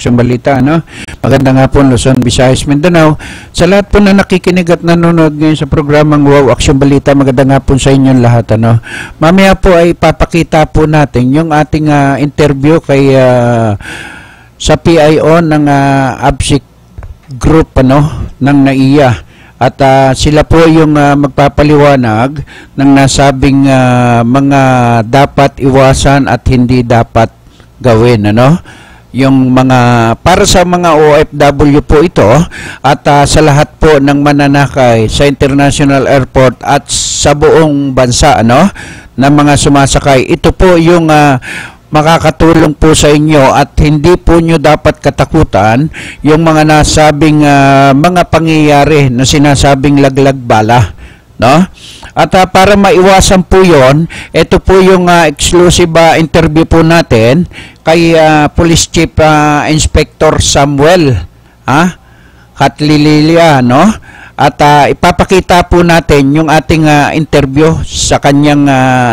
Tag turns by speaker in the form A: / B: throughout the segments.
A: Aksyong Balita, no? Magandang hapon, Luzon, Visayas, Mindanao. Sa lahat po na nakikinig at nanonood ngayon sa programang Wow Aksyong Balita, magandang hapon sa inyong lahat, ano? Mamaya po ay papakita po natin yung ating interview kay sa PIO ng ABSIC Group, ano, ng NAIA. At sila po yung magpapaliwanag ng nasabing mga dapat iwasan at hindi dapat gawin, ano? Yung mga para sa mga OFW po ito at sa lahat po ng mananakay sa International Airport at sa buong bansa, ano, na mga sumasakay. Ito po yung makakatulong po sa inyo at hindi po nyo dapat katakutan yung mga nasabing mga pangyayari na sinasabing laglag bala, no? At para maiwasan po yon, ito po yung exclusive interview po natin kay Police Chief Inspector Samuel Catlililia, no? At ipapakita po natin yung ating interview sa kanyang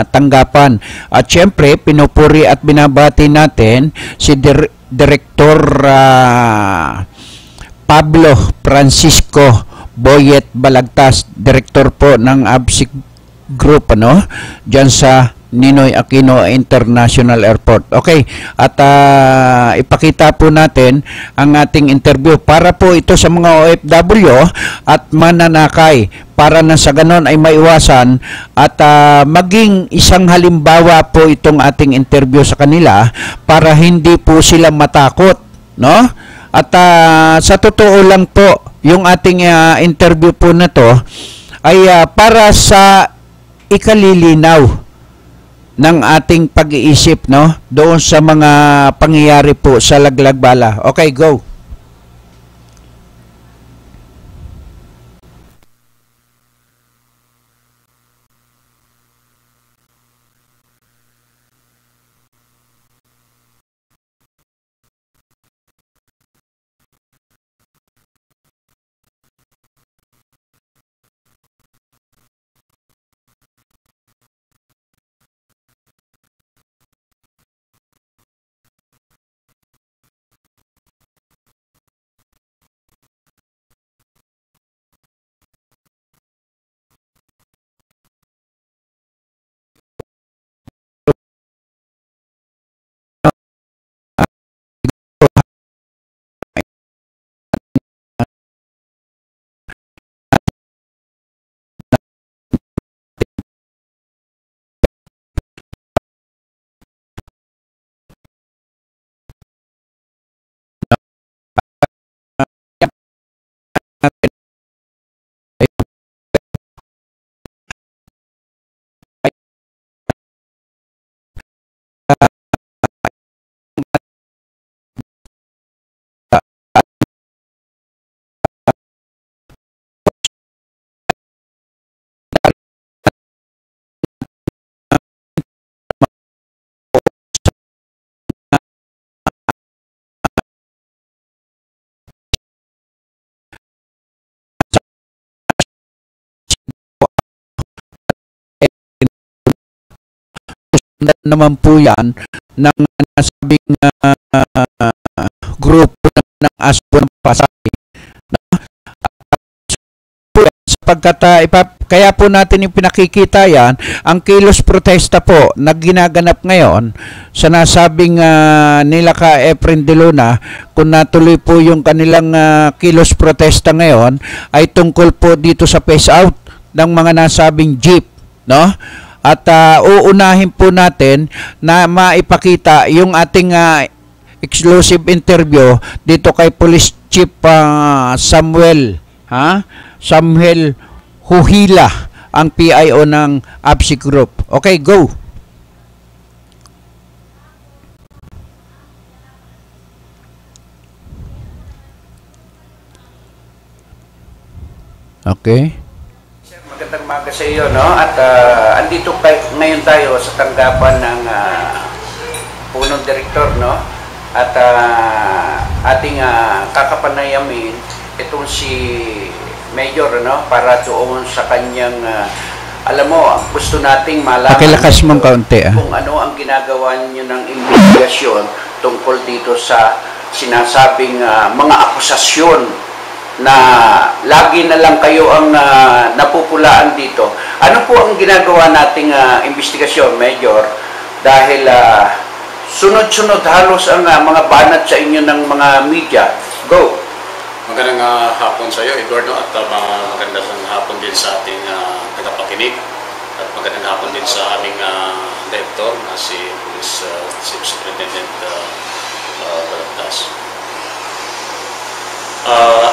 A: tanggapan. At syempre, pinupuri at binabati natin si Director Pablo Francisco Boyet Balagtas, Director po ng ABSIC Group, ano, dyan sa Ninoy Aquino International Airport. Okay, at ipakita po natin ang ating interview para po ito sa mga OFW at mananakay para na sa ganon ay maiwasan at maging isang halimbawa po itong ating interview sa kanila para hindi po sila matakot, no? At sa totoo lang po, yung ating interview po na to ay para sa ikalilinaw ng ating pag-iisip, no, doon sa mga pangyayari po sa laglag bala. Okay, go. Naman po yan ng nasabing grupo ng ASPO ng Pasay, no? Sapagkat kaya po natin yung pinakikita yan, ang kilos protesta po na ginaganap ngayon sa nasabing nila ka Efren De Luna, kung natuloy po yung kanilang kilos protesta ngayon ay tungkol po dito sa phase out ng mga nasabing jeep, no? At uunahin po natin na maipakita yung ating exclusive interview dito kay Police Chief Samuel Huhila, ang PIO ng ABSIC Group. Okay, go. Okay. Magandang umaga sa iyo, no? At andito ngayon tayo sa tanggapan ng punong direktor, no? At ating kakapanayamin itong si Mayor, no? Para doon sa kanyang alam mo, gusto nating malaman mong kaunti,
B: kung ano ang ginagawa niyo ng investigasyon tungkol dito sa
A: sinasabing mga akusasyon na lagi na lang kayo ang napupulaan dito. Ano po ang ginagawa nating investigasyon, Major? Dahil sunod-sunod halos ang mga banat sa inyo ng mga media. Go!
B: Magandang hapon sa iyo, Eduardo, at magandang hapon din sa ating tagapakinig. At magandang hapon din sa aming director na si Police Chief Superintendent Balagtas.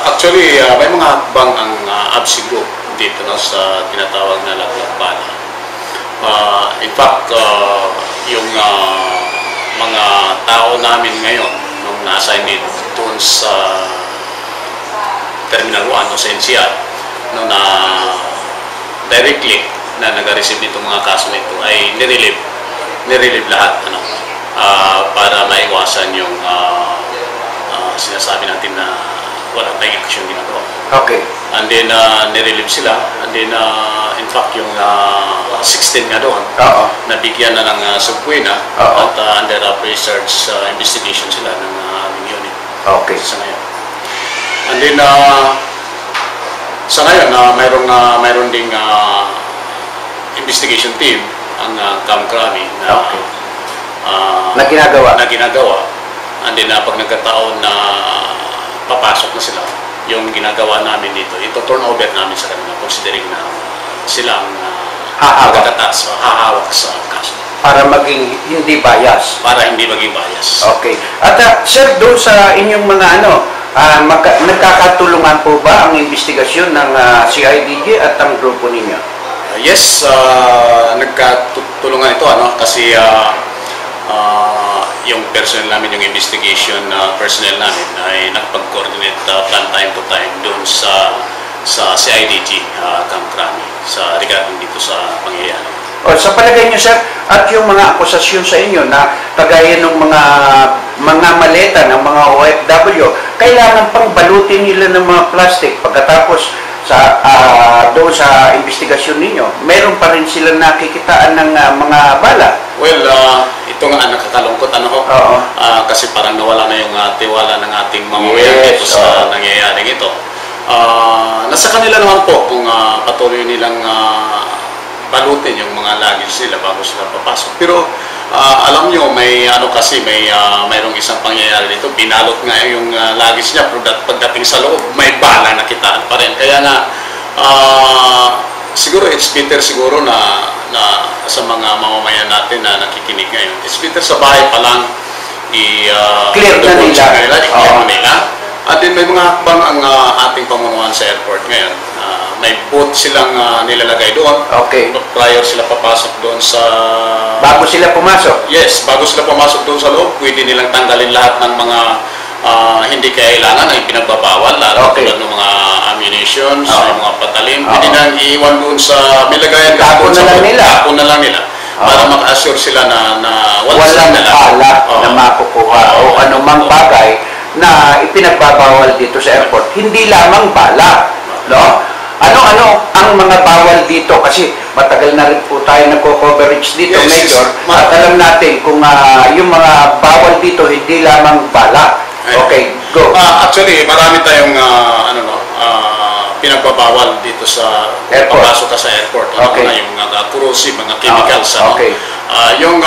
B: Actually, may mga hakbang ang ABSI Group dito sa tinatawag na Laglakbana. In fact, yung mga tao namin ngayon nung na-assign doon sa Terminal 1 o sa NCR, no, na directly na nag-receive nitong mga kaso nito ay nirelieve lahat, para maiwasan yung sinasabi natin na wala tayong action ginagawa.
A: Okay.
B: And then, nirelieve sila. And then, in fact, yung 16 nga doon, nabigyan na ng subpoena at under research investigation sila ng aming unit.
A: Okay.
B: Sa ngayon. And then, sa ngayon, mayroon ding investigation team ang Camp Crami na ginagawa. And then, pag nagkataon na papasok na sila, yung ginagawa namin dito, ito turn over namin sa kanila, considering na sila ang hahawak sa kaso.
A: Para maging hindi bias.
B: Para hindi maging bias.
A: Okay. At sir, doon sa inyong mga nagkakatulungan po ba ang investigasyon ng CIDG at ang grupo ninyo?
B: Yes, nagkatulungan ito, kasi yung personnel namin, yung investigation personnel namin ay nakapag-coordinate from time to time doon sa CIDG Camp Crami regarding dito sa pangyayari.
A: Sa palagay niyo, sir, at yung mga akusasyon sa inyo na kagaya ng mga maleta ng mga OFW, kailangan pang balutin nila ng mga plastic pagkatapos doon sa investigasyon ninyo, meron pa rin sila nakikitaan ng mga bala?
B: Well, ito nga nakakalungkot kasi parang nawala na yung tiwala ng ating mamamayan dito sa nangyayaring ito. Nasa kanila naman po kung patuloy nilang balutin yung mga luggage nila bago sila papasok. Pero alam nyo, mayroong isang pangyayari dito. Binalot nga yung luggage niya, pero pagdating sa loob, may bala na kitaan pa rin. Kaya nga, siguro it's better siguro na sa mga mamamayan natin na nakikinig ngayon. It's better sa bahay pa lang
A: clear na
B: nila. At din may mga hakbang ang ating pamunuan sa airport ngayon. May booth silang nilalagay doon.
A: Okay.
B: Prior sila papasok doon sa...
A: Bago sila pumasok?
B: Yes, bago sila pumasok doon sa loob, pwede nilang tanggalin lahat ng mga hindi kailangan na pinagbabawal, lalo tulad ng mga ammunitions, mga patalim. Pwede nang iiwan doon sa... May lagayan
A: tapon na lang nila.
B: Para maka-assure sila na
A: walang bala na makukuha o anumang bagay na ipinagbabawal dito sa airport. Hindi lamang bala, no? Ano ang mga bawal dito? Kasi matagal na rin po tayo nagko-coverage dito, yes, Major. At alam natin kung yung mga bawal dito, hindi lamang bala. Okay, go.
B: Actually, marami tayong pinagbabawal dito sa papasok ka sa airport.
A: Okay.
B: Yung corrosive, mga chemicals.
A: Okay.
B: Yung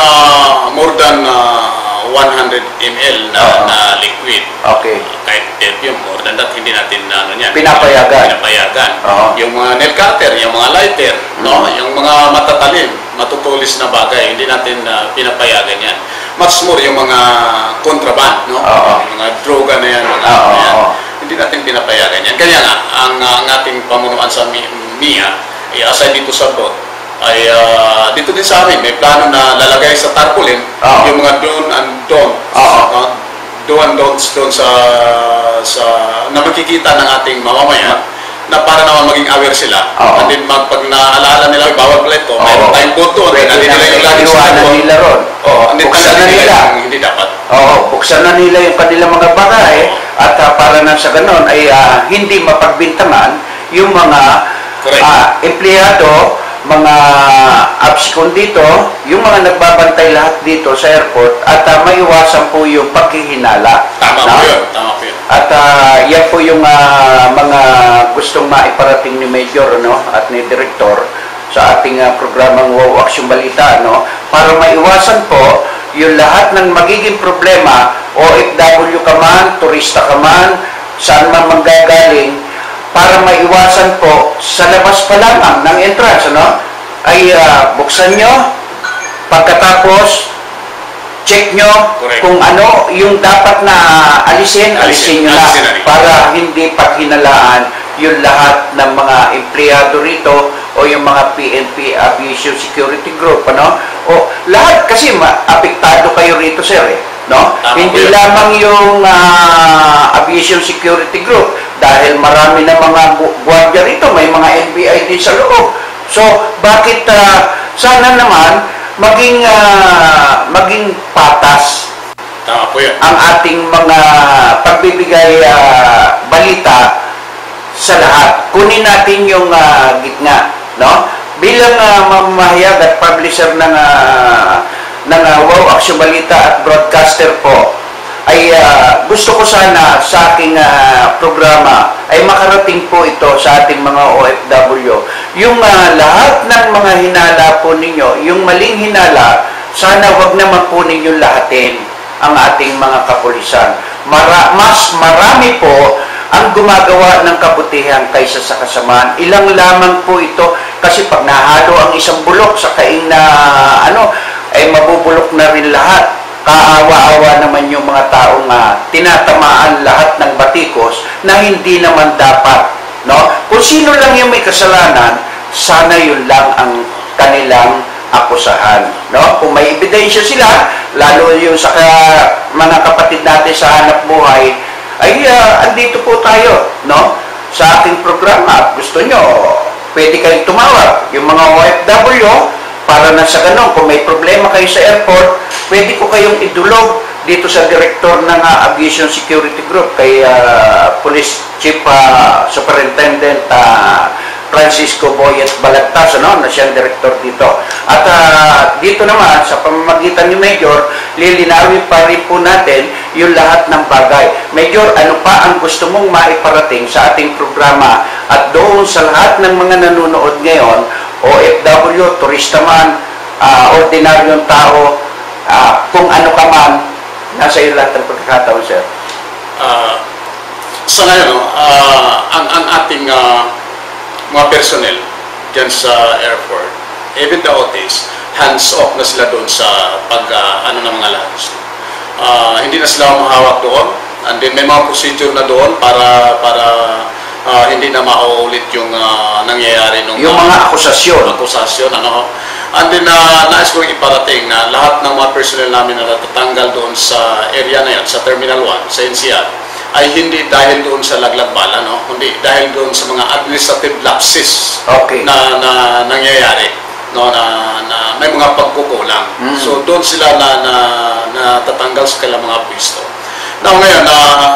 B: more than 100 ml na liquid.
A: Okay.
B: Kahit perfume, more than that, hindi natin
A: pinapayagan.
B: Yung mga nail cutter, yung mga lighter, yung mga matatalim, matutulis na bagay, hindi natin pinapayagan yan. Much more yung mga contraband, yung mga droga na yan, hindi natin pinapayagan yan. Kaya nga, ang ating pamunuan sa MIA, aside dito sa boat, ay dito din sa amin, may plano na lalagay sa tarpaulin yung mga doon and don'ts doon sa na makikita ng ating mamamayan na para naman maging aware sila. And then pag naalala nila, bawal pala ito, mayroon tayong boat doon, nandito nila yung lagi sa
A: nila ron.
B: Buksan na nila hindi dapat.
A: Buksan na nila yung kanilang mga bagay at para na sa ganon ay hindi mapagbintangan yung mga empleyado
C: mga absikon dito, yung mga nagbabantay lahat dito sa airport, at maiwasan po yung paghihinala.
B: Tama
C: no?
B: po yun. Tama po yun.
C: At yan po yung mga gustong maiparating ni Major, no, at ni Director sa ating programang Wow Action Balita, no, para maiwasan po yung lahat ng magiging problema, OFW ka man, turista ka man, saan man manggagaling, para maiwasan po sa labas pa lamang ng entrance, ano, ay buksan nyo, pagkatapos check nyo kung ano yung dapat na alisin nyo na, para hindi paghinalaan yung lahat ng mga empleyado rito o yung mga PNP Aviation Security Group, ano, o lahat, kasi apektado kayo rito, sir, no? Hindi lamang yung Aviation Security Group, dahil marami na mga guardia rito, may mga NBI din sa loob. So, bakit sana naman maging patas ang ating mga pagbibigay balita sa lahat. Kunin natin yung gitna, no? Bilang mamahayag at publisher ng Wow Action Balita at broadcaster po, ay gusto ko sana sa aking programa ay makarating po ito sa ating mga OFW. Yung lahat ng mga hinala po ninyo, yung maling hinala, sana wag naman po ninyo lahatin ang ating mga kapulisan. Mas marami po ang gumagawa ng kabutihan kaysa sa kasamaan. Ilang lamang po ito, kasi pag nahalo ang isang bulok sa kaing na ay mabubulok na rin lahat. Kaawa-awa naman yung mga taong tinatamaan lahat ng batikos na hindi naman dapat, no? Kung sino lang yung may kasalanan, sana yun lang ang kanilang akusahan, no? Kung may ebidensya sila, lalo yung sa mga kapatid natin sa hanap buhay, ay andito po tayo, no? Sa aking programa. Gusto nyo, pwede kayong tumawag, yung mga OFW, para na sa ganun, kung may problema kayo sa airport, pwede ko kayong idulog dito sa Director ng Aviation Security Group, kay Police Chief Superintendent Francisco Boyet Balagtas, na siyang Director dito. At dito naman, sa pamamagitan ni Major, lilinawin pa rin po natin yung lahat ng bagay. Major, ano pa ang gusto mong maiparating sa ating programa at doon sa lahat ng mga nanonood ngayon, OFW, turista man, ordinaryong tao, kung ano ka man, nasa iyo lahat ng pagkakataon, sir.
B: Sa ngayon, ang ating mga personnel dyan sa airport, even the OTs, hands-off na sila doon sa ng mga lahat. Hindi na sila mahawak doon, and then may mga procedure na doon para hindi na mauulit yung nangyayari nung
C: yung mga akusasyon.
B: And then nais kong iparating na lahat ng mga personnel namin na natatanggal doon sa area na yan, sa Terminal 1, sa NCR, ay hindi dahil doon sa laglag bala, no? Kundi dahil doon sa mga administrative lapses na nangyayari, no? Na may mga pagkukulang. So doon sila na tatanggal sa kailang mga pwesto. Now ngayon,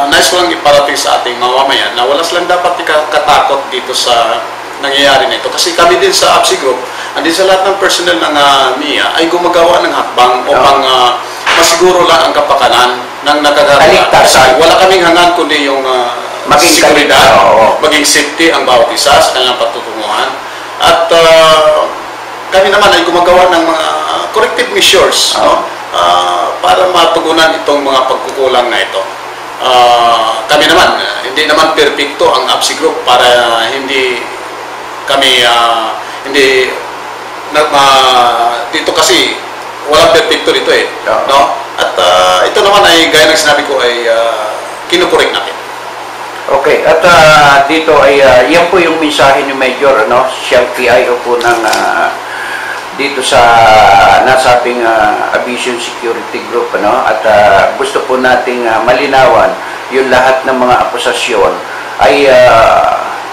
B: nais ko lang iparating sa ating mga mamayan na wala silang dapat katakot dito sa nangyayari nito. Kasi kami din sa APSI Group, andin sa lahat ng personnel ng NIA ay gumagawa ng hakbang upang masiguro lang ang kapakanan ng nakagawa. Kasi wala kaming hangan kundi yung maging seguridad, maging safety ang bawat isa sa kanilang patutunguhan. At kami naman ay gumagawa ng mga corrective measures, para matugunan itong mga pagkukulang na ito. Kami naman, hindi naman perfecto ang APSI Group para hindi kami dito kasi walang perfecto dito no? At ito naman ay gaya ng sinabi ko ay kinukorek natin.
C: Okay, at dito ay yan po yung mensahe ni Major, siyang PIO po ng dito sa nasa ating Aviation Security Group, at gusto po nating malinawan yung lahat ng mga akusasyon ay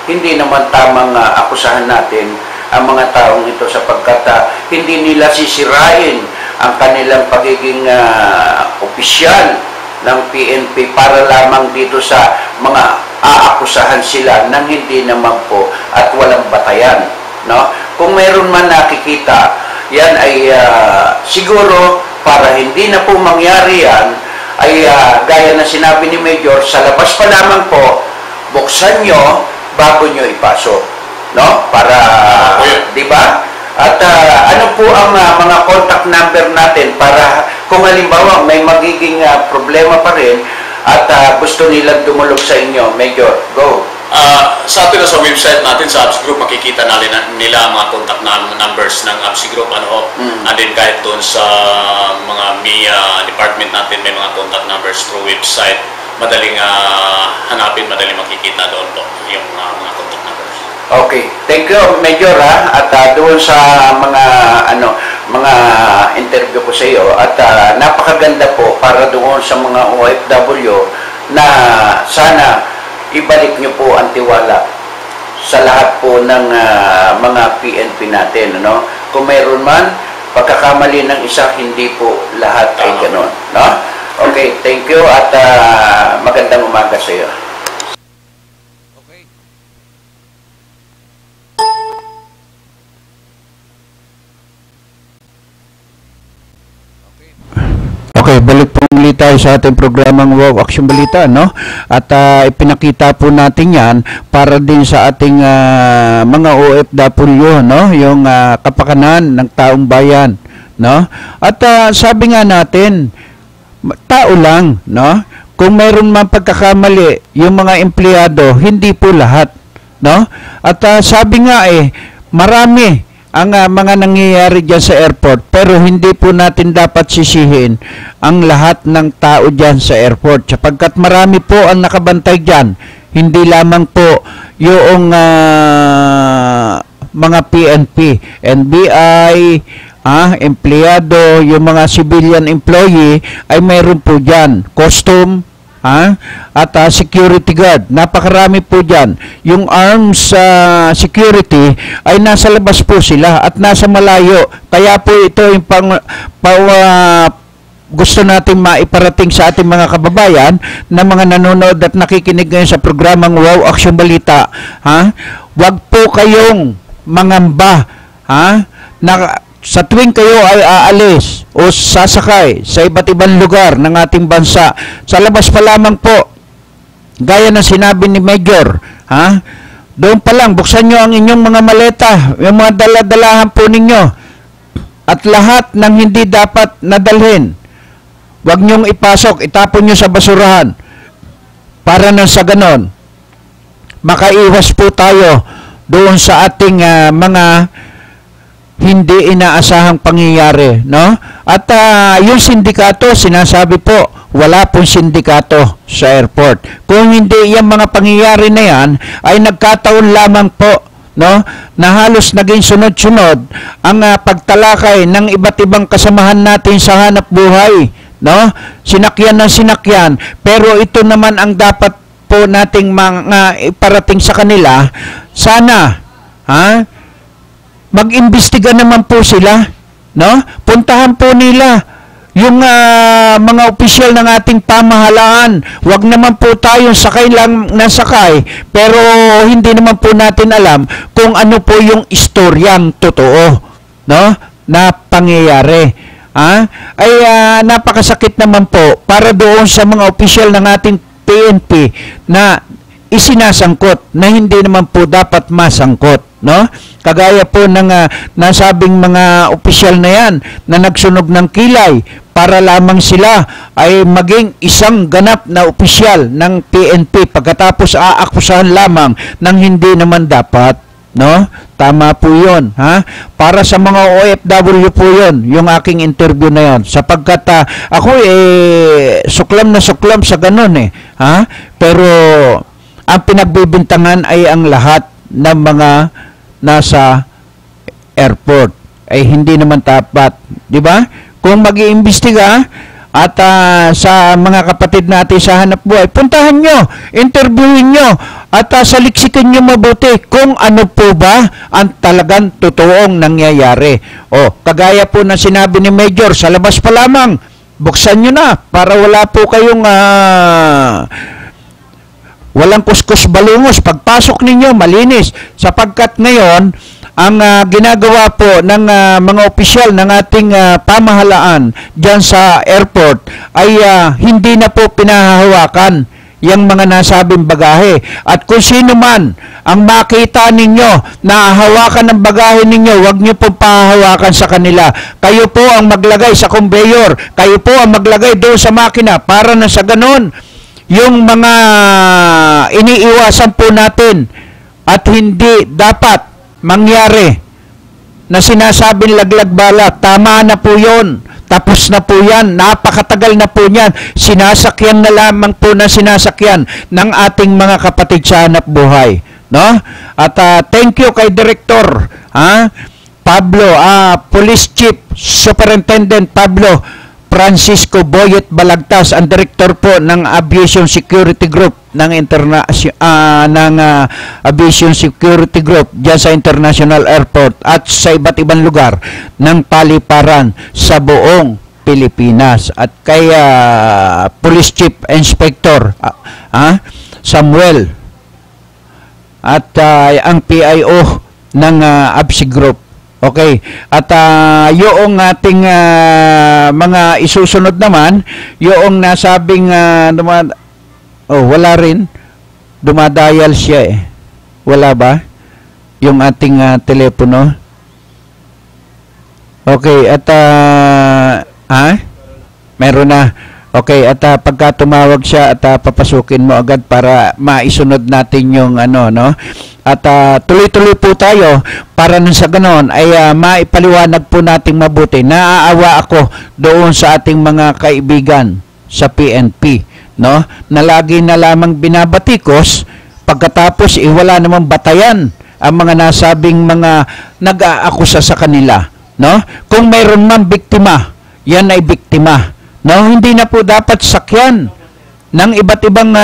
C: hindi naman tamang akusahan natin ang mga taong ito, sapagkat hindi nila sisirain ang kanilang pagiging opisyal ng PNP para lamang dito sa mga aakusahan sila ng hindi naman po at walang batayan, no? kung mayroon man nakikita, yan ay siguro para hindi na po mangyari yan, ay gaya na sinabi ni Major, sa labas pa lamang po, buksan nyo bago nyo ipasok. No? Para, di ba? At ano po ang mga contact number natin para kung halimbawa may magiging problema pa rin at gusto nilang dumulog sa inyo. Major, go.
B: Sa atin na sa website natin sa ABS Group, makikita nila ang mga contact numbers ng ABS Group. And then kahit doon sa mga MIA department natin, may mga contact numbers through website. Madaling hanapin, madaling makikita doon po yung mga contact numbers.
C: Okay, thank you Major at doon sa mga interview ko sa iyo at napakaganda po para doon sa mga OFW na sana ibalik niyo po ang tiwala sa lahat po ng mga PNP natin, no? Kung mayroon man pagkakamali ng isa, hindi po lahat ay ganoon, no? Okay, thank you at magandang umaga sa iyo.
A: Okay, balik po muli tayo sa ating programang Wow Action Balita, no? At ipinakita po natin yan para din sa ating mga OFW, no? Yung kapakanan ng taong bayan, no? At sabi nga natin, tao lang, no? Kung mayroon man pagkakamali, yung mga empleyado, hindi po lahat, no? At sabi nga marami ang mga nangyayari dyan sa airport, pero hindi po natin dapat sisihin ang lahat ng tao dyan sa airport, sapagkat marami po ang nakabantay dyan, hindi lamang po yung mga PNP, NBI, empleyado, yung mga civilian employee, ay mayroon po dyan, custom, at security guard. Napakarami po dyan. Yung arms security ay nasa labas po sila at nasa malayo. Kaya po ito yung gusto nating maiparating sa ating mga kababayan na mga nanonood at nakikinig ngayon sa programang Wow Action Balita. Wag po kayong mangamba na sa tuwing kayo ay aalis o sasakay sa iba't ibang lugar ng ating bansa, sa labas pa lamang po, gaya na sinabi ni Major, doon pa lang, buksan nyo ang inyong mga maleta, yung mga daladalahan po ninyo, at lahat ng hindi dapat nadalhin, huwag nyong ipasok, itapon nyo sa basurahan, para nang sa ganon, makaiwas po tayo doon sa ating mga hindi inaasahang pangyayari, no? At yung sindikato, sinasabi po, wala pong sindikato sa airport. Kung hindi yung mga pangyayari na yan, ay nagkataon lamang po, no? Na halos naging sunod-sunod ang pagtalakay ng iba't ibang kasamahan natin sa hanap buhay, no? Sinakyan ng sinakyan, pero ito naman ang dapat po nating mga iparating sa kanila. Sana, mag-imbestiga naman po sila, no? Puntahan po nila yung mga opisyal ng ating pamahalaan. Huwag naman po tayong sakay lang na sakay, pero hindi naman po natin alam kung ano po yung istoryang totoo, no? Na pangyayari. Ay napakasakit naman po para doon sa mga opisyal ng ating PNP na isinasangkot na hindi naman po dapat masangkot, no? Kagaya po ng nasabing mga opisyal na yan na nagsunog ng kilay para lamang sila ay maging isang ganap na opisyal ng PNP pagkatapos aakusahan lamang ng hindi naman dapat, no? Tama po yun, para sa mga OFW po yun, yung aking interview na yun, sapagkat ako suklam na suklam sa ganun pero ang pinagbibintangan ay ang lahat ng mga nasa airport ay hindi naman tapat, di ba? Kung mag-iimbestiga at sa mga kapatid natin sa hanap buhay, puntahan nyo, interviewin nyo at saliksikin nyo mabuti kung ano po ba ang talagang totoong nangyayari. Kagaya po na sinabi ni Major, sa labas pa lamang, buksan nyo na para wala po kayong walang kuskus balungos. Pagpasok ninyo, malinis. Sapagkat ngayon, ang ginagawa po ng mga opisyal ng ating pamahalaan dyan sa airport ay hindi na po pinahahawakan yung mga nasabing bagahe. At kung sino man ang makita ninyo na hawakan ng bagahe ninyo, huwag nyo po pahawakan sa kanila. Kayo po ang maglagay sa conveyor. Kayo po ang maglagay doon sa makina para na sa ganun yung mga iniiwasan po natin at hindi dapat mangyari na sinasabing laglag balak. Tama na po yun. Tapos na po yan. Napakatagal na po yan. Sinasakyan na lamang po na sinasakyan ng ating mga kapatid sa hanap buhay. No? At thank you kay Director Pablo, Police Chief Superintendent Pablo Francisco Boyet Balagtas, ang Director po ng Aviation Security Group ng Aviation Security Group diyan sa International Airport at sa iba't ibang lugar ng paliparan sa buong Pilipinas. At kay Police Chief Inspector Samuel at ang PIO ng ABSI Group. Okay. At yung ating mga isusunod naman, yung nasabing wala rin. Dumadial siya eh. Wala ba? Yung ating telepono. Okay. At meron na. Okay. At pagka tumawag siya at papasukin mo agad para maisunod natin yung no? At tuloy-tuloy po tayo para nang sa ganon ay maipaliwanag po nating mabuti. Naaawa ako doon sa ating mga kaibigan sa PNP, no? Na lagi na lamang binabatikos pagkatapos wala namang batayan ang mga nasabing mga nag-aakusa sa kanila, no? Kung mayroon man biktima, yan ay biktima, no? Hindi na po dapat sakyan ng iba't ibang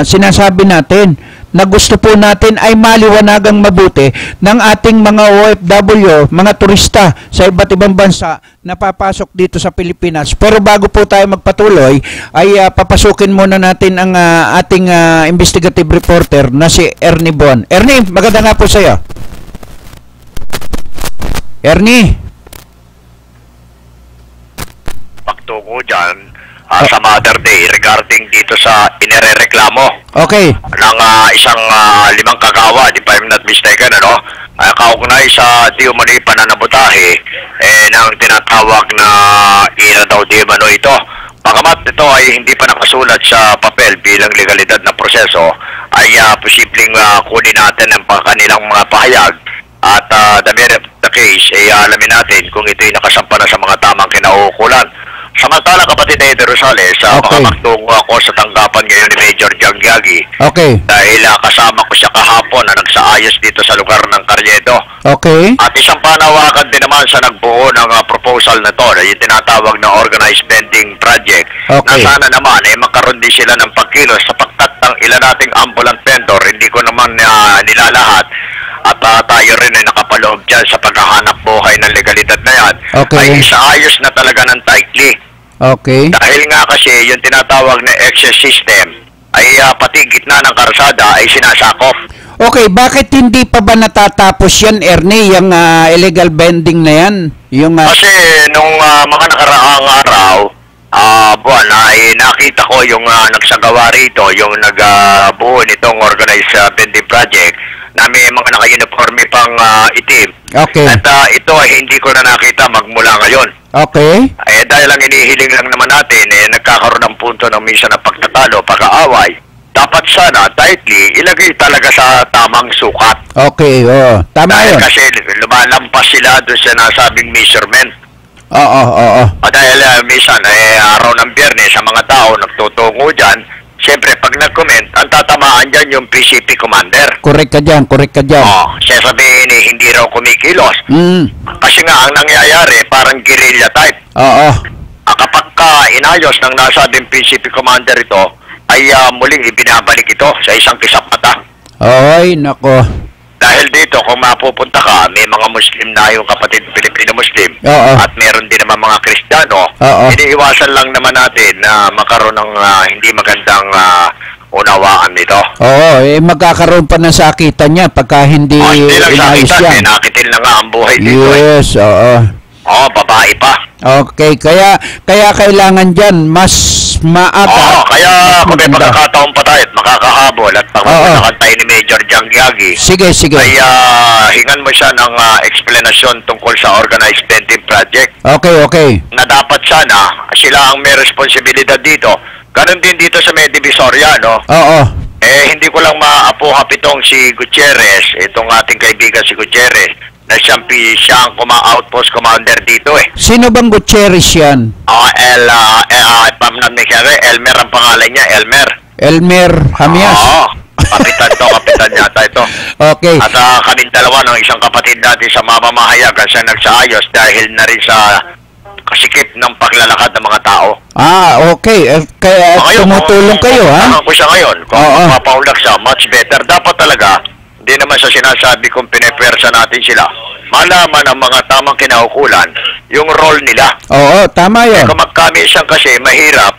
A: sinasabi natin na gusto po natin ay maliwanagang mabuti ng ating mga OFW, mga turista sa iba't ibang bansa na papasok dito sa Pilipinas. Pero bago po tayo magpatuloy, ay papasukin muna natin ang ating investigative reporter na si Ernie Bon. Ernie, maganda nga po sa'yo. Ernie?
D: Pagtungo dyan, sa Mother Day regarding dito sa inirereklamo
A: Okay.
D: ng isang 5 kagawa, if I'm not mistaken, kaugnay sa di umano'y pananabutahe ng tinatawag na ira daw di umano ito. Pagamat ito ay hindi pa nakasulat sa papel bilang legalidad na proseso, ay posibleng kunin natin ang kanilang mga pahayag at the merit of the case ay alamin natin kung ito'y nakasampa na sa mga tamang kinauukulan. Samantala, kapatid na Eddie Rosales, makapagtungo ako sa tanggapan ngayon ni Major Jangyagi.
A: Okay.
D: Dahil kasama ko siya kahapon na nagsaayos dito sa lugar ng Carriedo.
A: Okay.
D: At isang panawagan din naman sa nagbuo ng proposal na to, yung tinatawag na Organized Vending Project.
A: Okay.
D: Na sana naman magkaroon din sila ng pagkilos sa pagtatang ilan nating ambulant vendor. Hindi ko naman nilalahat. At tayo rin ay nakapaloob dyan sa paghahanap buhay ng legalidad na yan.
A: Okay.
D: Ay isaayos na talaga ng tightly.
A: Okay.
D: Dahil nga kasi yung tinatawag na access system ay pati gitna ng karsada ay sinasakop.
A: Okay, bakit hindi pa ba natatapos yan, Ernie, yung illegal vending na yan? Yung,
D: Kasi nung mga nakaraang araw, buwan, ay nakita ko yung nagsagawa rito, yung nagbuo nitong organized vending project na may mga naka-uniforme pang itim.
A: Okay.
D: At ito ay hindi ko na nakita magmula ngayon.
A: Okay.
D: Dahil ang inihiling lang naman natin, nagkakaroon ng punto ng minsan na pagtatalo, pag-aaway. Dapat sana, tightly, ilagay talaga sa tamang sukat.
A: Okay, tama yun.
D: Kasi lumalampas sila doon sa nasabing measurement.
A: Oo.
D: Dahil minsan, araw ng Biyernes, sa mga tao nagtutungo dyan, siyempre, pag nag-comment, ang tatamaan dyan yung PCP commander.
A: Correct ka dyan.
D: Siya sabihin hindi raw kumikilos. Kasi nga, ang nangyayari, parang guerrilla type.
A: Oo.
D: Kapag inayos ng nasabing PCP commander ito, ay muling ibinabalik ito sa isang kisap mata.
A: Ay, nako.
D: Dahil dito, kung mapupunta ka, may mga Muslim na yung kapatid Pilipino-Muslim.
A: Oo.
D: At meron din naman mga Kristiyano.
A: Oo.
D: Iniiwasan lang naman natin na makaroon ng hindi magandang unawaan nito.
A: Oo, magkakaroon pa ng sakitan niya pagka hindi
D: Hindi lang
A: inayos
D: sakitan,
A: yan.
D: nakitil na nga ang buhay dito.
A: Yes, oo.
D: Babae pa.
A: Okay, kaya kailangan diyan mas maaga.
D: Kaya kung may
A: maganda.
D: pagkakataon pa tayo at makakahabol at pangkakantay ni Major Jangyagi,
A: Sige.
D: ay hingan mo siya ng explanation tungkol sa organized vending project
A: Okay.
D: na dapat sana sila ang may responsibilidad dito. Ganon din dito sa May Divisoria, no?
A: Oo.
D: Hindi ko lang maapuhap itong si Gutierrez, itong ating kaibigan si Gutierrez, na siyang outpost commander dito eh.
A: Sino bang Gutierrez yan?
D: Elmer ang pangalan niya, Elmer.
A: Elmer Hamias?
D: Kapitan yata ito.
A: Okay.
D: At kaming dalawa ng isang kapatid natin sa mamamahayagan siya nagsaayos dahil na rin sa kasikip ng paglalakad ng mga tao.
A: Okay. Kaya tumutulong kayo, ha?
D: Ko siya ngayon. Kung mapaulak siya, much better. Dapat talaga, hindi naman sa sinasabi kung pinipwersa natin sila. Malaman ang mga tamang kinaukulan, yung role nila.
A: Oo, tama yan.
D: Kung magkamisan kasi, mahirap.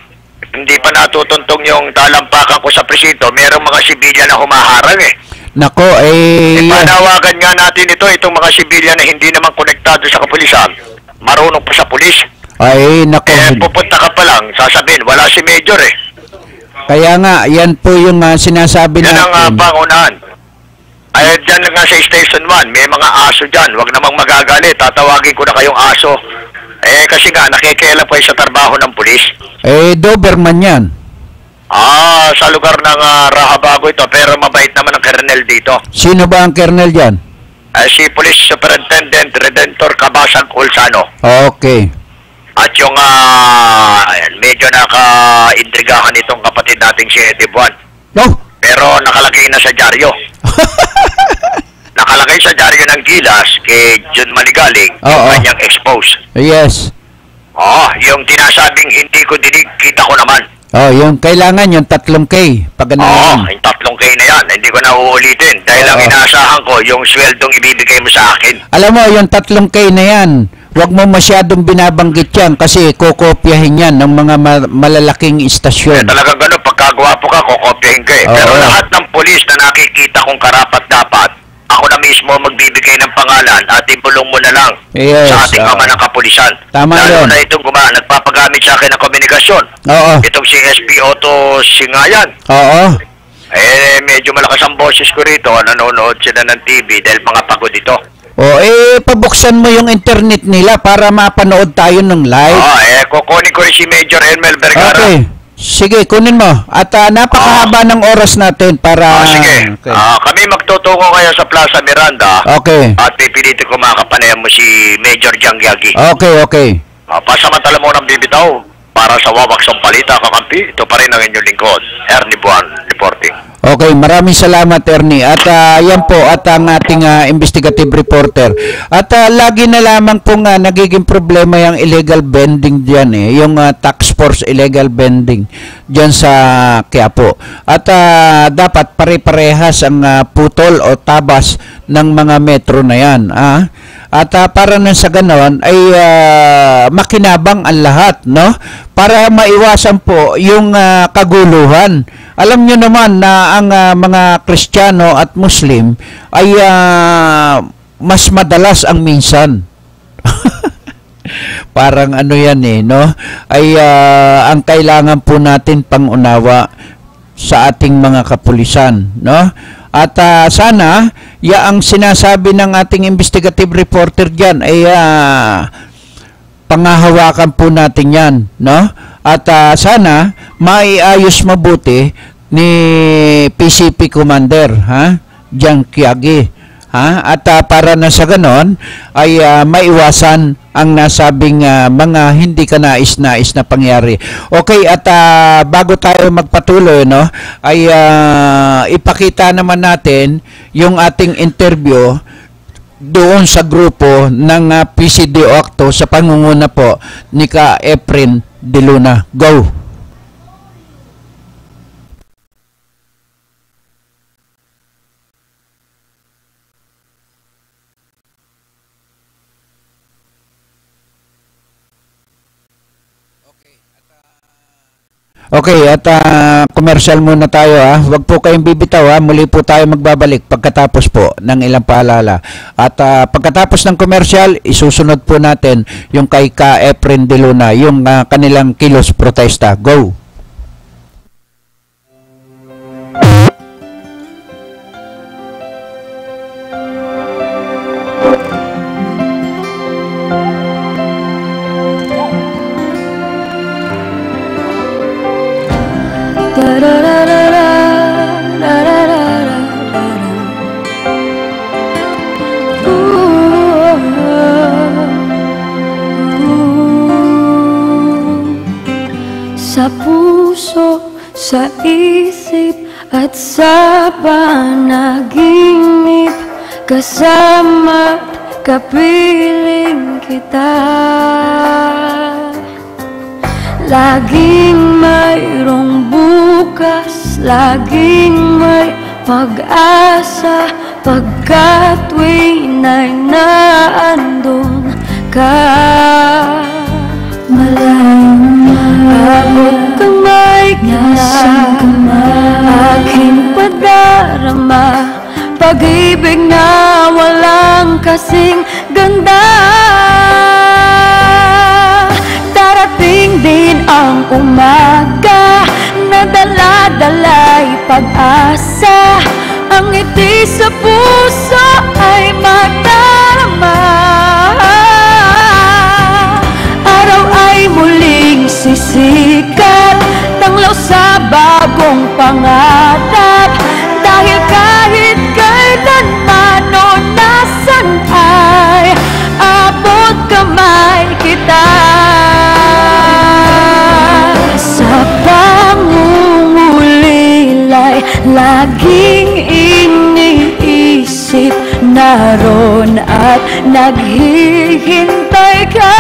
D: Hindi pa natutuntong yung talampakan ko sa presinto, merong mga sibilyan na humaharang eh.
A: Nako,
D: Panawagan nga natin itong mga sibilyan na hindi naman konektado sa kapulisan, marunong pa sa pulis.
A: Nako.
D: Pupunta ka pa lang, sasabihin, wala si Major eh.
A: Kaya nga, yan po yung sinasabi
D: Yan
A: natin.
D: ang pangunahan. Dyan nga sa Station 1, may mga aso dyan. Huwag namang magagalit. Tatawagin ko na kayong aso. Kasi nga, nakikialam kayo sa trabaho ng pulis.
A: Doberman yan.
D: Sa lugar ng Rahabago ito. Pero mabait naman ang kernel dito.
A: Sino ba ang kernel dyan?
D: Si Police Superintendent Redentor Cabasag Ulsano.
A: Okay.
D: At yung medyo naka-intrigahan itong kapatid nating si Eddie Buwan.
A: No?
D: Pero nakalagay na sa dyaryo. Nakalagay sa dyaryo ng Gilas kay John Maligaling, yung kanyang expose.
A: Yes.
D: Yung tinasabing hindi ko dinig, kita ko naman.
A: Yung kailangan yung 3K. Pag ano yan.
D: Yung 3K na yan, hindi ko na uulitin. Dahil ang inaasahan ko, yung sweldong ibibigay mo sa akin.
A: Alam mo, yung 3K na yan, huwag mo masyadong binabanggit yan kasi kokopyahin yan ng mga malalaking istasyon.
D: Talagang gano'n, pagkagwapo ka, kokopyahin ka eh. Pero lahat ng pulis na nakikita kong karapat-dapat, ako na mismo magbibigay ng pangalan at ibulong mo na lang sa ating ama ng kapulisan.
A: Tama
D: lalo
A: yun.
D: na itong nagpapagamit sa akin ng komunikasyon. Itong si SP Otto Singayan. Medyo malakas ang boses ko rito. Nanonood sila ng TV dahil mga pagod ito.
A: Pabuksan mo yung internet nila para mapanood tayo ng live.
D: Kukunin ko rin si Major Elmer Vergara.
A: Okay. Sige, kunin mo. At napakahaba ng oras natin para...
D: Sige.
A: Okay.
D: Kami magtutungo kayo sa Plaza Miranda.
A: Okay.
D: At pipilitin ko makapanayan mo si Major Jangyagi.
A: Okay.
D: Pasamantala mo ng bibitaw para sa Wawaksong Balita, kakampi. Ito pa rin ang inyong lingkod, Ernie Buwan, reporting.
A: Okay, maraming salamat Ernie. At yan po at ang ating investigative reporter. At lagi na lamang pong nagiging problema yung illegal vending diyan yung tax force illegal vending diyan sa Quiapo. At dapat pare-parehas ang putol o tabas ng mga metro na yan. At para na sa ganon ay makinabang ang lahat, no? Para maiwasan po yung kaguluhan. Alam nyo naman na ang mga Kristiyano at Muslim ay mas madalas ang minsan. Parang ano yan no? Ay ang kailangan po natin pangunawa sa ating mga kapulisan, no? At sana ang sinasabi ng ating investigative reporter diyan ay pangahawakan po natin yan, no? At sana maiayos mabuti ni PCP Commander, Jangyagi, at para na sa ganon ay maiwasan ang nasabing mga hindi ka nais-nais na pangyari. Okay, at bago tayo magpatuloy, no, ay ipakita naman natin yung ating interview doon sa grupo ng PCDO Acto sa pangunguna po ni Ka Efren De Luna. Go! Okay, at commercial muna tayo ha. Huwag po kayong bibitaw ha. Muli po tayo magbabalik pagkatapos po ng ilang paalala. At pagkatapos ng commercial, isusunod po natin yung kay Ka Efren De Luna, yung kanilang kilos protesta. Go!
E: Sa puso, sa isip at sa panaginip, kasama't kapiling kita. Laging mayroong bukas, laging may pag-asa, pagkat tuwing ay naandun ka. Malayong abot kamay kita, aking padarama, pag-ibig na walang kasing ganda. Darating din ang umaga na dala-dala'y pag-asa, ang ngiti sa puso ay magdarama. Araw ay muling sisikat, tanglaw sa bagong pangarap, dahil kahit kailanman o nasan ay abot kamay kita. Sa pangungulilay, laging iniisip, naroon at naghihintay ka.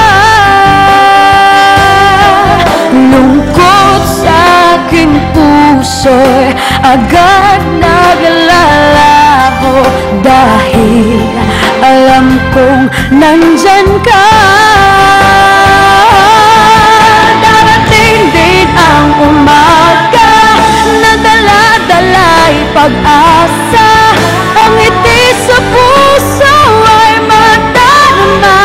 E: Lungkot sa aking puso'y agad naglalaho, dahil alam kong nandyan ka. Darating din ang umaga na dala-dala'y pag-asa, ang ngiti sa puso ay madarama.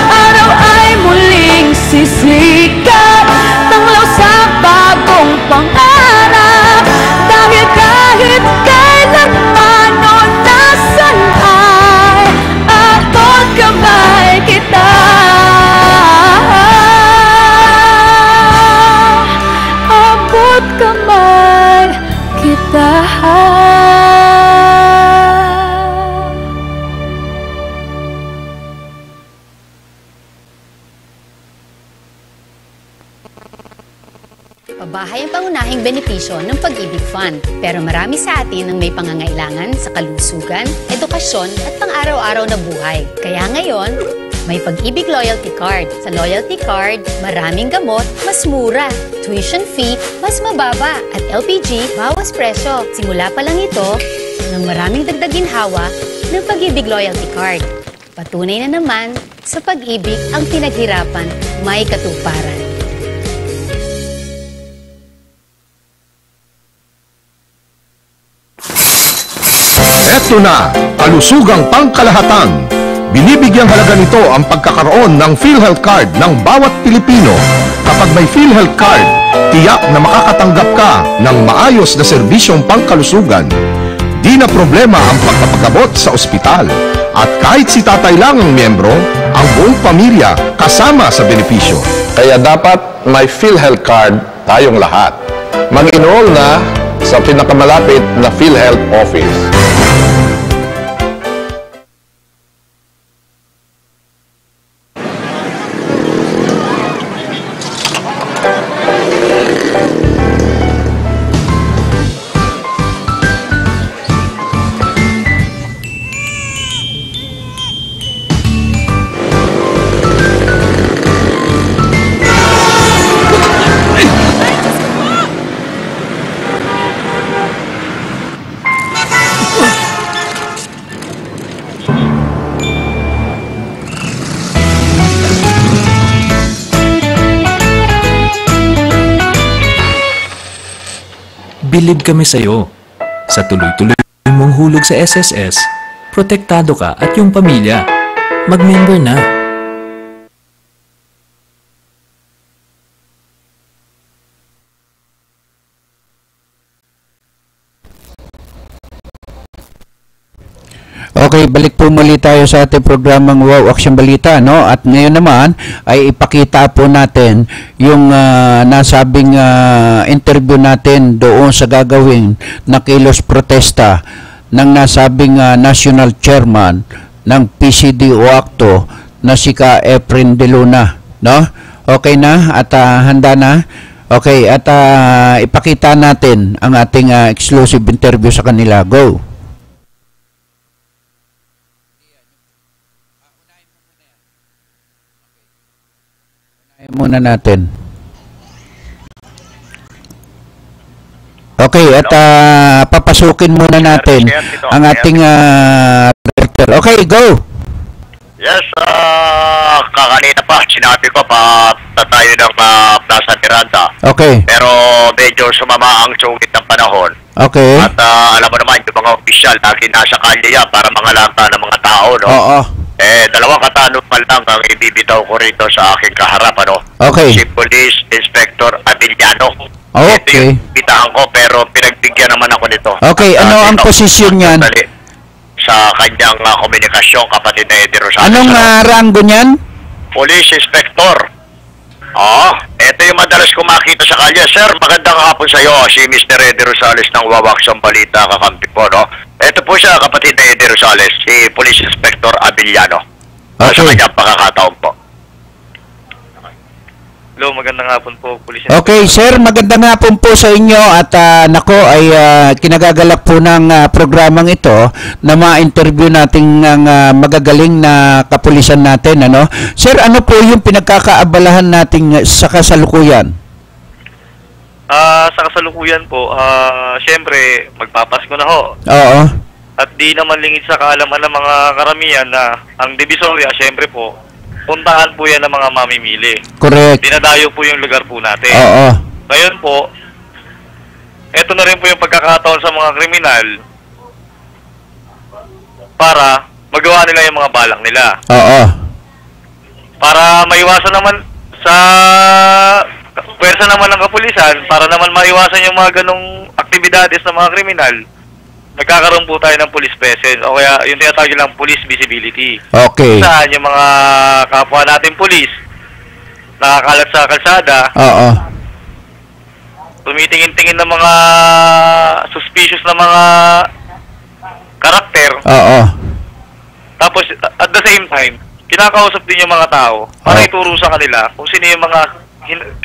E: Araw ay muling sisikat, tanglaw sa bagong pangarap, dahil kahit kailanman o nasan ay abot kamay kita. Abot kamay kita.
F: Pabahay ang pangunahing benepisyo ng Pag-ibig Fund. Pero marami sa atin ang may pangangailangan sa kalusugan, edukasyon at pang-araw-araw na buhay. Kaya ngayon, may Pag-ibig Loyalty Card. Sa Loyalty Card, maraming gamot, mas mura. Tuition fee, mas mababa. At LPG, bawas presyo. Simula pa lang ito ng maraming dagdag ginhawa ng Pag-ibig Loyalty Card. Patunay na naman, sa pag-ibig ang pinaghirapan may katuparan.
G: Ito na, kalusugang pangkalahatan. Binibigyang halaga nito ang pagkakaroon ng PhilHealth Card ng bawat Pilipino. Kapag may PhilHealth Card, tiyak na makakatanggap ka ng maayos na serbisyong pangkalusugan. Di na problema ang pagpapagabot sa ospital. At kahit si tatay lang ang miyembro, ang buong pamilya kasama sa benepisyo.
H: Kaya dapat may PhilHealth Card tayong lahat. Mag-enroll na sa pinakamalapit na PhilHealth office.
I: bilib kami sa'yo. Sa tuloy-tuloy mong hulog sa SSS, protektado ka at yung pamilya. Mag-member na.
A: Okay, balik po muli tayo sa ating programang Wow Action Balita, no? At ngayon naman ay ipakita po natin yung nasabing interview natin doon sa gagawin na kilos protesta ng nasabing National Chairman ng PCDO Acto na si Ka Efren De Luna, no? Okay na at handa na. Okay, at ipakita natin ang ating exclusive interview sa kanila. Go. Muna natin. Okay, at papasukin muna natin ang ating reporter. Okay, go!
D: Yes, kakanina pa, sinabi ko pa tayo ng Plaza Miranda.
A: Okay.
D: Pero medyo sumama ang sungit ng panahon.
A: Okay.
D: At alam mo naman, yung mga opisyal, lagi nasa kalye yan para mangalata ng mga tao, no?
A: Oo.
D: Dalawang katanungan lang ang ibibitaw ko rito sa aking kaharap, ano?
A: Okay.
D: Si Police Inspector Avellano.
A: Okay.
D: Ito yung bitahan ko, pero pinagbigyan naman ako nito.
A: Okay,
D: at,
A: ano ang posisyon niyan?
D: Sa kanyang komunikasyon, kapatid na Eddie Rosales.
A: Anong ranggo niyan?
D: Police Inspector. Ito yung madalas ko makita sa kalye. Sir, magandang hapon sa iyo. Si Mr. Eddie Rosales ng Wow Action Balita, kakampi po, no? Ito po siya, kapatid na Eddie Rosales, si Police Inspector Avellano. Sa kanyang pakakataon po.
J: Hello, magandang hapon po, Police.
A: Okay, sir, magandang hapon po sa inyo at nako ay kinagagalak po ng programang ito na ma-interview natin ng magagaling na kapulisan natin, ano? Sir, ano po yung pinagkakaabalahan natin sa kasalukuyan?
J: Sa kasalukuyan po, syempre, magpapasko na ho.
A: Oo.
J: At di naman lingid sa kaalaman ng mga karamihan na ang Divisoria, syempre po, puntahan po yan ng mga mamimili.
A: Correct.
J: Dinadayo po yung lugar po natin.
A: Oo.
J: Ngayon po, eto na rin po yung pagkakataon sa mga kriminal para magawa nila yung mga balak nila.
A: Oo.
J: Para maiwasan naman sa pwersa naman ng kapulisan, para naman maiwasan yung mga ganong aktibidades ng mga kriminal, nagkakaroon po tayo ng police presence o kaya yung tinatawag lang police visibility.
A: Okay.
J: Saan yung mga kapwa natin police nakakalat sa kalsada,
A: Oo.
J: tumitingin-tingin ng mga suspicious na mga karakter.
A: Oo.
J: Tapos at the same time, kinakausap din yung mga tao para ituro sa kanila kung sino yung mga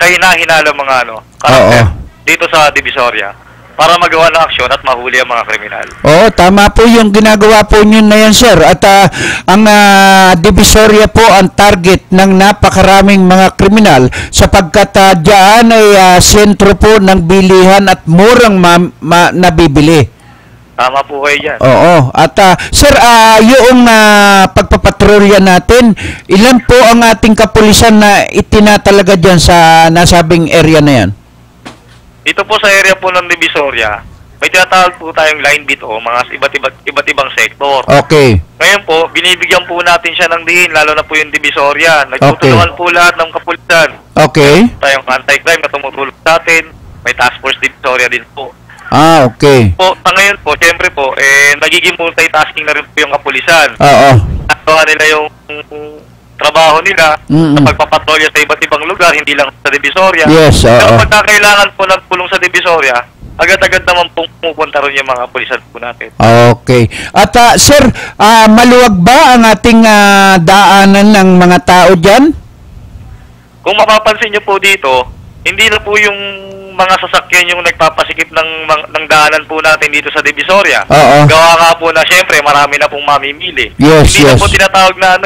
J: kahina-hinala mga karakter dito sa Divisoria, para magawa ng aksyon at mahuli ang mga kriminal. Oo,
A: tama po yung ginagawa po nyo na yan, sir. At ang Divisoria po ang target ng napakaraming mga kriminal sapagkat dyan ay sentro po ng bilihan at murang nabibili.
J: Tama po kayo dyan.
A: Oo. At sir, yung pagpapatrolya natin, ilan po ang ating kapulisan na itinatalaga dyan sa nasabing area na yan?
J: Dito po sa area po ng Divisoria, may tinatawag po tayong line beat o mga iba't ibang sektor.
A: Okay.
J: Ngayon po, binibigyan po natin siya ng diin, lalo na po yung Divisoria. Nagtutulungan po lahat ng kapulisan.
A: Okay.
J: Tayong anti-crime na tumutulong sa atin. May task force Divisoria din po.
A: Okay.
J: Po, sa ngayon po, siyempre po, nagiging multitasking na rin po yung kapulisan.
A: Oo.
J: Nagawa nila yung trabaho nila sa pagpapatrolya sa iba't ibang lugar, hindi lang sa Divisoria.
A: Yes,
J: Pero pagkakailangan po ng tulong sa Divisoria, agad-agad naman pong pupunta rin yung mga pulisan po natin.
A: Okay. At sir, maluwag ba ang ating daanan ng mga tao dyan?
J: Kung mapapansin nyo po dito, hindi na po yung mga sasakyan yung nagpapasikip ng daanan po natin dito sa Divisoria. Gawa nga po na syempre marami na pong mamimili.
A: Yes,
J: hindi na po tinatawag na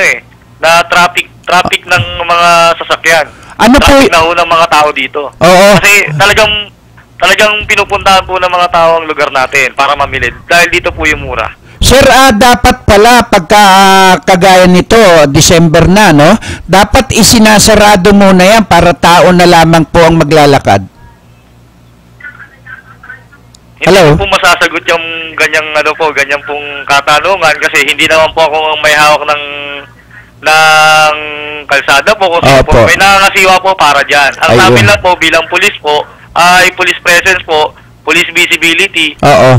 J: na traffic ng mga sasakyan.
A: Ano
J: traffic
A: po?
J: na ho ng mga tao dito.
A: Oo.
J: Kasi talagang pinupuntahan po ng mga tao ang lugar natin para mamili. Dahil dito po yung mura.
A: Sir, dapat pala pagka kagaya nito, December na, no? Dapat isinasarado muna yan para tao na lamang po ang maglalakad.
J: Hindi
A: Hello?
J: ko po masasagot yung ganyang pong katanungan kasi hindi naman po ako ang may hawak ng kalsada po kasi po may nangangasiwa po para dyan. Ang namin lang po bilang pulis po ay police presence po, police visibility.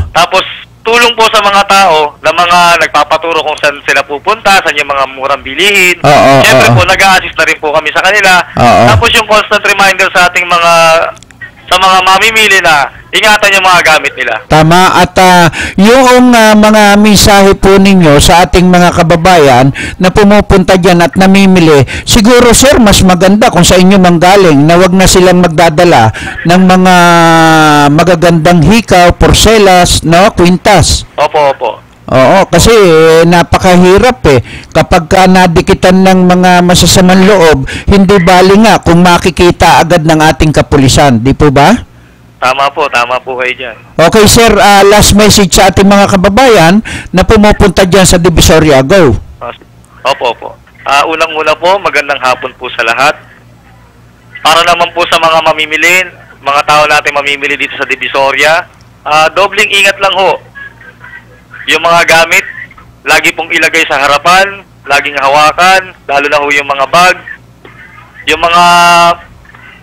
J: Tapos tulong po sa mga tao na mga nagpapaturo kung saan sila pupunta, saan yung mga murang bilihin. Siyempre po, nag-a-assist na rin po kami sa kanila. Tapos yung constant reminder sa ating mga mamimili na ingatan yung mga gamit nila.
A: Tama. At yung mga mensahe po ninyo sa ating mga kababayan na pumupunta dyan at namimili, siguro sir, mas maganda kung sa inyo manggaling na wag na silang magdadala ng mga magagandang hikaw, porselas, no, kwintas.
J: Opo.
A: Oo, kasi napakahirap kapag nadikitan ng mga masasamang loob, hindi bali nga kung makikita agad ng ating kapulisan, di po ba?
J: Tama po kayo dyan.
A: Okay sir, last message sa ating mga kababayan na pumupunta dyan sa Divisoria. Go.
J: Opo. Unang-una po, magandang hapon po sa lahat. Para naman po sa mga mamimili, mga tao natin mamimili dito sa Divisoria, dobling ingat lang ho. Yung mga gamit, lagi pong ilagay sa harapan, laging hawakan, lalo na ho yung mga bag, yung mga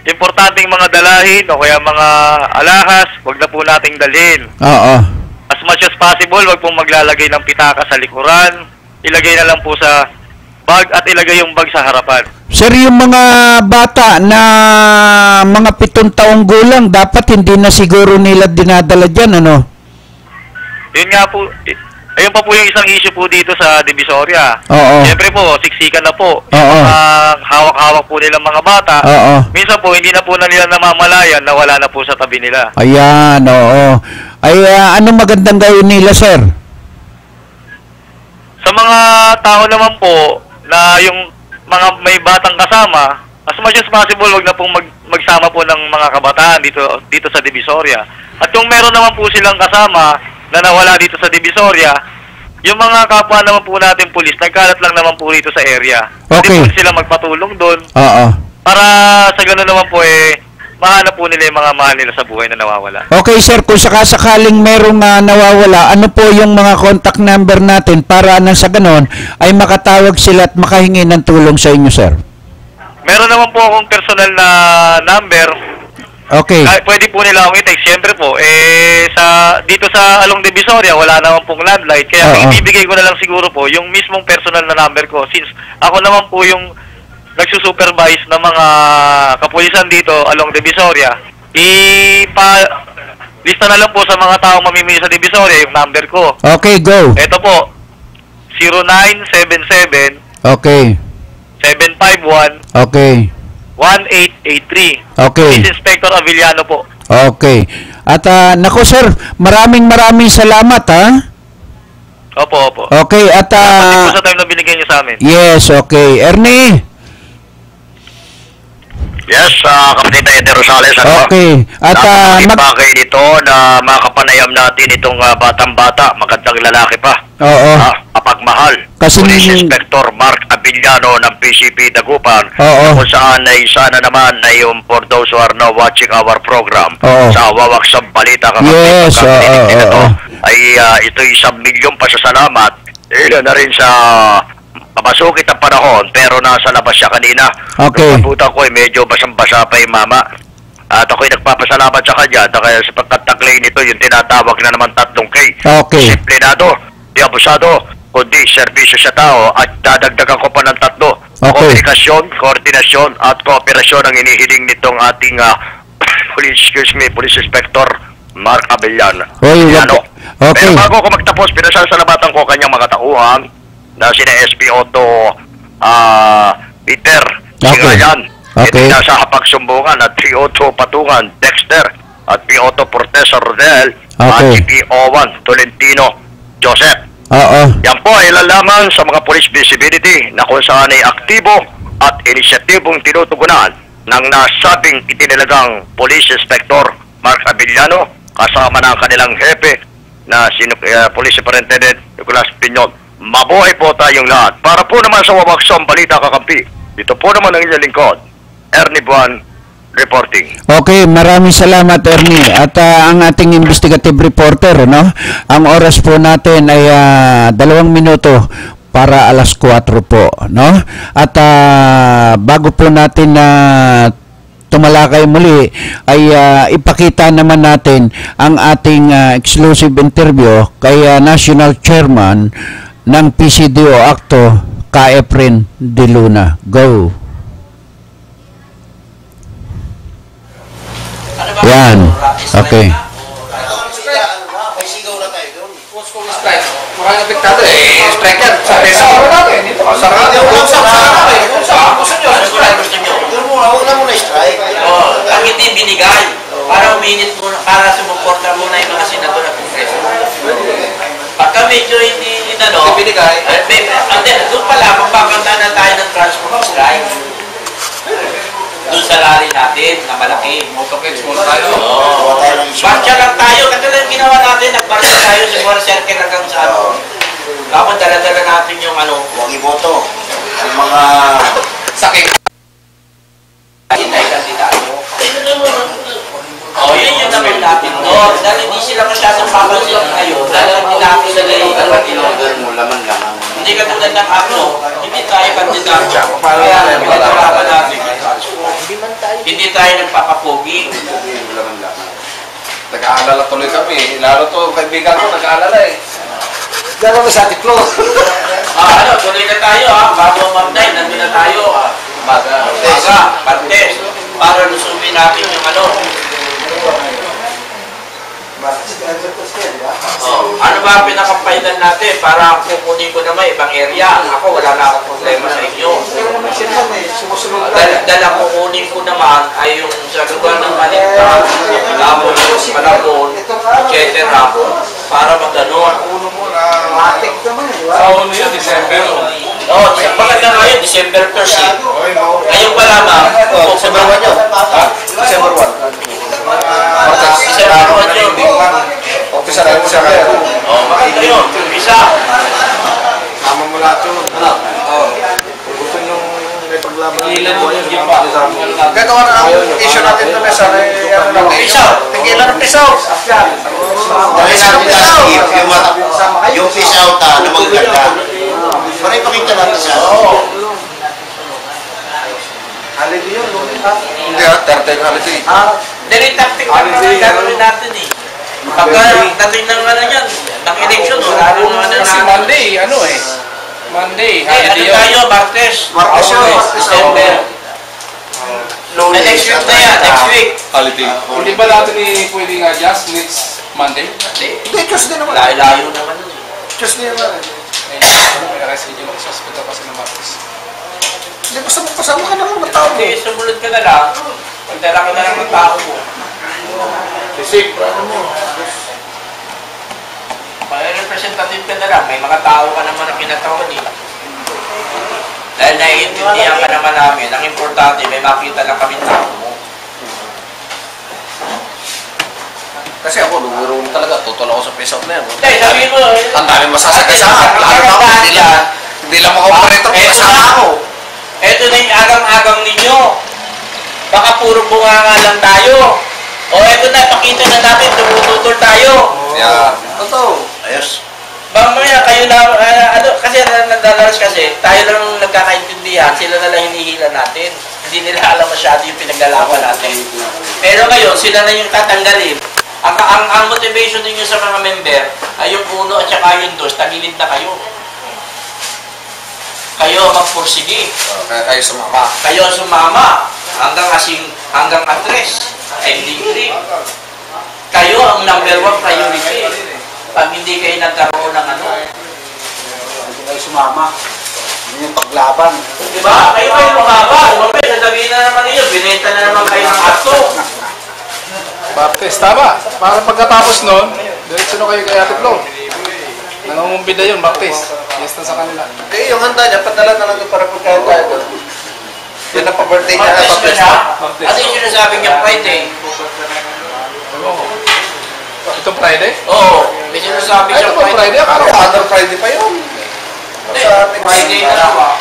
J: importanteng mga dalahin o kaya mga alahas, wag na po nating dalhin. As much as possible, wag pong maglalagay ng pitaka sa likuran, ilagay na lang po sa bag at ilagay yung bag sa harapan.
A: Sir, yung mga bata na mga 7 taong gulang, dapat hindi na siguro nila dinadala dyan, ano?
J: Yun nga po, ayun pa po yung isang issue po dito sa Divisoria. Siyempre po, siksikan na po. Hawak-hawak po nilang mga bata. Minsan po, hindi na po na nila namamalayan na wala na po sa tabi nila.
A: Ayan, Ay, anong magandang gawin nila, sir?
J: Sa mga tao naman po, na yung mga may batang kasama, as much as possible, wag na pong magsama po ng mga kabataan dito sa Divisoria. At kung meron naman po silang kasama na nawala dito sa Divisoria, yung mga kapwa naman po natin pulis, nagkalat lang naman po rito sa area. Hindi po sila magpatulong doon. Para sa gano'n naman po mahanap po nila yung mga mahal nila sa buhay na nawawala.
A: Okay sir, kung sakasakaling merong nawawala, ano po yung mga contact number natin para nang sa gano'n ay makatawag sila at makahingi ng tulong sa inyo, sir?
J: Meron naman po akong personal na number.
A: Okay.
J: Pwede po nila akong i-text. Siyempre po, dito sa Along Divisoria, wala naman pong landline. Kaya ibibigay ko na lang siguro po yung mismong personal na number ko. Since ako naman po yung nagsusupervise ng mga kapulisan dito Along Divisoria, lista na lang po sa mga taong mamimili sa Divisoria yung number ko.
A: Okay, go.
J: Ito po, 0977
A: Okay.
J: 751
A: Okay.
J: 1883.
A: Okay.
J: Police Inspector Avellano po.
A: Okay. At nako sir, maraming salamat
J: Opo.
A: Okay, at
J: salamat po sa time na binigay niyo sa amin.
A: Yes, okay. Ernie.
D: Yes, Kapatid Eddie Rosales.
A: Okay. At
D: bagay nito na makapanayam natin itong batang-bata, magandang lalaki pa. Apagmahal.
A: Kasi
D: Police Inspector Mark Avellano ng PCP Dagupan, kung saan ay sana naman na yung for those who are now watching our program sa Wawaksang Balita ito isang milyong pasasalamat. Ilan na rin sa papasukit ang panahon, pero nasa labas siya kanina.
A: Okay.
D: Pagkabutan ko medyo basang-basa pa yung mama. At ako'y nagpapasalamat sa kanya dahil sa pagkataklay nito yung tinatawag na naman 3K.
A: Okay.
D: Disiplinado, di abusado, kundi serbisyo sa tao at dadagdagan ko pa ng 3. Komunikasyon, koordinasyon at kooperasyon ang inihiling nitong ating Police Inspector Mark Avellano.
A: Okay.
D: Pero bago ko magtapos, pinasasalamatan ko kanyang mga tauhan na sina SP Otto Peter Singayan, nasa Hapagsumbungan at P. Otto Patungan Dexter at P. Otto Portesa Rodel at GP Owan Tolentino Joseph. Yan po ay lalaman sa mga police visibility na kung saan ay aktibo at inisyatibong tinutugunan ng nasabing itinilagang Police Inspector Mark Avellano kasama ng kanilang hepe na Police Superintendent Nicolas Piñon. Mabuhay po tayong lahat. Para po naman sa Wawaksang Balita Kakampi, dito po naman ang inyong lingkod, Ernie Buwan, reporting.
A: Okay, maraming salamat, Ernie. At ang ating investigative reporter, no? Ang oras po natin ay 2 minuto para alas 4 po, no? At bago po natin tumalakay muli, ay ipakita naman natin ang ating exclusive interview kay National Chairman ng PCDO Acto, Ka Efren De Luna. Go! Yan. Okay.
C: May sigaw na tayo doon.
H: Strike. Mukhang apektado eh. Strike yan. Sa pesa ko natin. Sa radio ko lang sa gusto nyo.
C: Doon muna, huwag na muna strike.
K: Ang hindi binigay. Para uminit muna, para sumuporta muna yung mga senador at kongreso. Pagka medyo hindi
H: binigay.
K: Doon pala, magpapanta na tayo ng transport strike. Doon sa rally natin, na malaki.
H: Motopex muna tayo.
K: Oo. Marcha lang tayo. Katulad yung ginawa natin, nagmarcha tayo sa War Circle hanggang sa Tapos dala-dala natin yung
C: Huwag iboto. Ang mga
H: saking.
K: kandidato. Yun yung naman natin doon. Dahil hindi sila masyadong papansin ngayon. Dahil hindi natin sila yung hindi katulad ng hindi tayo kandidato. Kaya pinagkalaban natin. Hindi tayo nagpapapogi.
H: Nag-aalala tuloy kami. Lalo to, kaibigan ko, nag-aalala eh. Gano'n sa Ate Flo.
K: Tuloy na tayo bago mag-9, nandun na tayo. Maga, Martes. Para lusubin natin yung ano ba pinakapailan natin para kukunin ko naman ibang area. Ako wala na akong problema sa inyo. Dala kukunin ko naman ay yung sa lugar ng Malinta, tapos yung Malabon, etc. Para mag-ganon.
H: Sa uno yun, December.
K: Maganda ngayon, December 1st. Ngayon pa lamang,
C: December 1 yun.
H: December 1.
K: December 1 yun.
H: Umpisa na mo siya kaya.
K: Maganda yun. Umpisa.
H: Tama mo lahat yun. Gusto nyo may paglaban.
K: Tigilan mo yung gipa.
H: Gagawa na ang issue natin ito, Mesa.
K: Pisaw.
H: Tigilan ng pisaw.
C: Dahil natin na-skip yung fish out na magaganda. Para ipakita natin siya.
H: Holiday yun, hindi Thursday holiday.
K: Dali tactic lang naman gagawin natin eh. Pagka dating ng yan, ng election, lalo naman na
H: Kasi Monday, Monday, holiday yun.
K: tayo, Martes.
C: Martes yun.
K: December. Next week na yan, next week.
H: Holiday. Hindi ba natin pwedeng adjust next Monday?
C: Hindi, Tuesday naman.
K: Layo naman yun.
C: Tuesday naman.
H: May reschedule ako sa hospital kasi ng Martes.
C: Hindi, basta magpasama ka naman ng tao mo.
K: Hindi, sumunod ka na lang. Pagdala ka na lang ng tao mo.
H: Isip.
K: May representative ka na lang. May mga tao ka naman na kinatawag eh. Dahil naiintindihan ka naman namin, ang importante, may makita lang kami tao mo.
H: Kasi ako, nung talaga, tutol ako sa face out na yan.
K: Hindi, sabihin mo.
H: Ang dami masasakay sa akin. Lalo na ako, hindi lang ako-operator ko kasama ako.
K: Ito na yung agang-agang ninyo. Baka puro bunganga lang tayo. O eto na, pakita na natin, tumututol tayo.
H: Yeah. Totoo.
C: Ayos.
K: Mamaya kayo na, kasi nagdadalas kasi, tayo lang nagkakaintindihan, sila na lang hinihila natin. Hindi nila alam masyado yung pinaglalaban natin. Pero ngayon, sila na yung tatanggalin. Ang motivation ninyo sa mga member ay yung 1 at saka yung 2, tagilid na kayo. Kayo magpursige.
H: Kayo sumama.
K: Kayo sumama hanggang address. MD3. Kayo ang number 1 priority. Pag hindi kayo nagkaroon ng
C: Hindi kayo sumama. Hindi yung paglaban.
K: Diba? Kayo lumaban. Mamaya, sasabihin na naman ninyo, binenta na naman kayo ng ato.
H: Baptist, tama. Para pagkatapos nun, diretso na kayo kay Ate Flo. Nangungumbida yun, Baptist. Yes na sa kanila.
C: Eh, yung handa niya, padala na lang doon para pagkain tayo doon. Yan ang pa-birthday niya.
K: Baptist ba siya? Ano yung sinasabi niya Friday?
H: Itong Friday?
K: Oo. May sinasabi
H: Ay,
K: siya
H: ito ba Friday? Akala ko other Friday pa yun.
K: Friday na lang ba?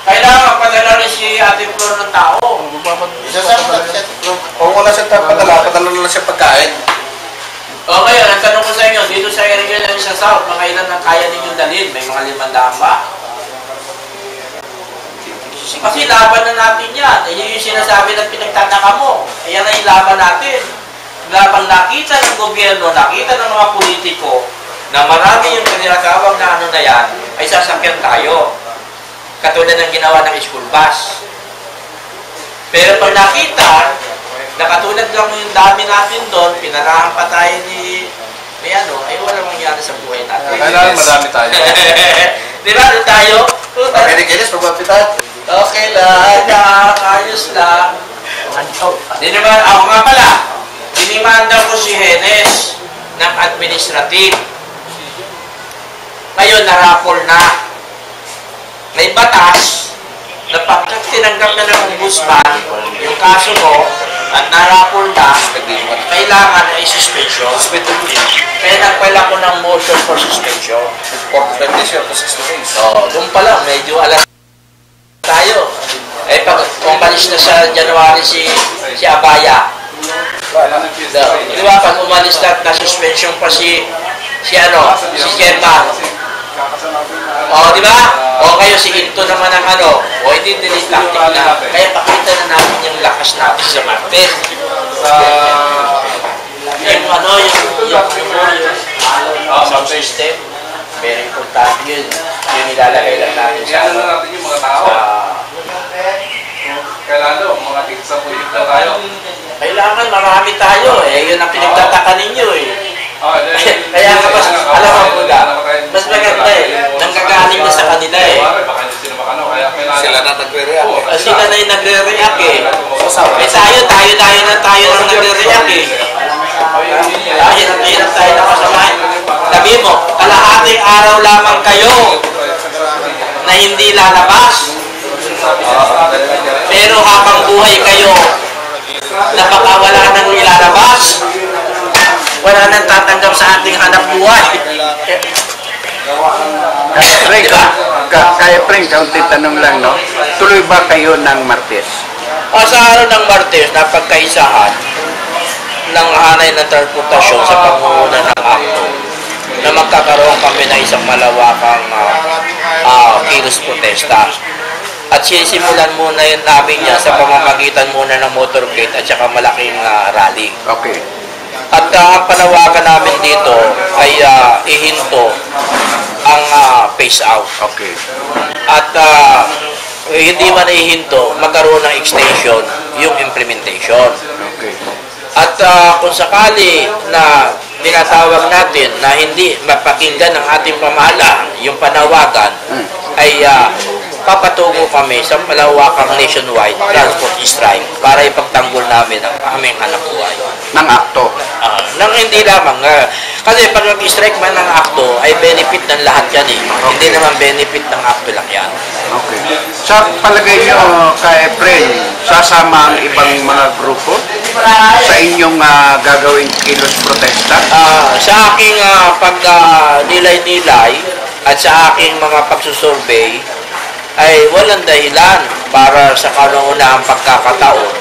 K: Kailangan padala rin si Ate Flor ng tao.
C: Isasama natin si Ate Flor. Kung wala siya padala na lang siya pagkain.
K: O ngayon, ang tanong ko sa inyo, dito sa area na sa South, mga ilan ang kaya ninyong dalhin? May mga 500 ba? Kasi laban na natin yan. Yan yung sinasabi ng pinagtataka mo. Ayan na yung laban natin. Labang nakita ng gobyerno, nakita ng mga politiko, na marami yung tinatawag na ano na yan, ay sasakyan tayo. Katulad ng ginawa ng school bus. Pero pag nakita, na katulad lang yung dami natin doon, pinarahan pa tayo ni ano, ay wala mangyari sa buhay natin.
H: Kailangan marami tayo.
K: Di ba? Doon tayo?
C: Pagkirikilis, pagpapitan.
K: Okay lang, ayos lang. Di naman, ako nga pala, dinimanda ko si Henes ng administrative. Ngayon, narapol na. May batas na pagkat tinanggap na ng ombudsman yung kaso mo at narapol na, kailangan ay suspension. Kaya nagpala ko ng motion for suspension.
C: For 20 days or 60 days.
K: So, doon pa lang, medyo alas tayo. Eh, pag umalis na sa January si Abaya, di ba, pag umalis na suspension pa si Chairman. O, di ba? O, kayo si Hinto naman ang ano, o hindi delete tactic na. Kaya pakita na natin yung lakas natin sa Martes. Yung ano, yung sound system, very important yun. Yung nilalagay lang natin sa ano.
H: natin yung mga tao. Kailangan mga tigsa po dito tayo.
K: Kailangan marami tayo eh. Yun ang pinagtataka ninyo eh. Kaya ka mas, alam mo mas maganda eh. Nanggagaling na sa kanila eh.
C: Sila na nagre-react.
K: Sila na yung nagre-react eh. Eh tayo nang nagre-react eh. Hirap tayo na kasamahin. Sabi mo, kalahating araw lamang kayo na hindi lalabas. Pero habang buhay kayo, napaka wala nang ilalabas. Wala nang tatanggap sa ating hanap buhay.
C: Kaya Frank, kaunti tanong lang, no? Tuloy ba kayo ng Martes?
K: Sa araw ng Martes, napagkaisahan ng hanay ng transportasyon sa pangunguna ng akto na magkakaroon kami ng isang malawakang kilos protesta. At sisimulan muna yun namin yan sa pamamagitan muna ng motorcade at saka malaking rally.
C: Okay.
K: At ang panawagan namin dito ay ihinto ang phase out.
C: Okay.
K: At hindi man ihinto, magkaroon ng extension yung implementation.
C: Okay.
K: At kung sakali na tinatawag natin na hindi mapakinggan ng ating pamahalaan yung panawagan, ay papatungo kami sa malawakang nationwide transport strike para ipagtanggol namin ang aming hanap buhay.
C: Ng akto?
K: Nang hindi lamang. Kasi pag nag-strike man ng akto, ay benefit ng lahat yan eh. Okay. Hindi naman benefit ng akto lang yan.
C: Okay. Sa palagay nyo, kay Efren, sasama ang ibang mga grupo sa inyong gagawing kilos protesta?
K: Sa aking pag-nilay-nilay at sa aking mga pagsusurvey, ay walang dahilan para sa kauna-unahang pagkakataon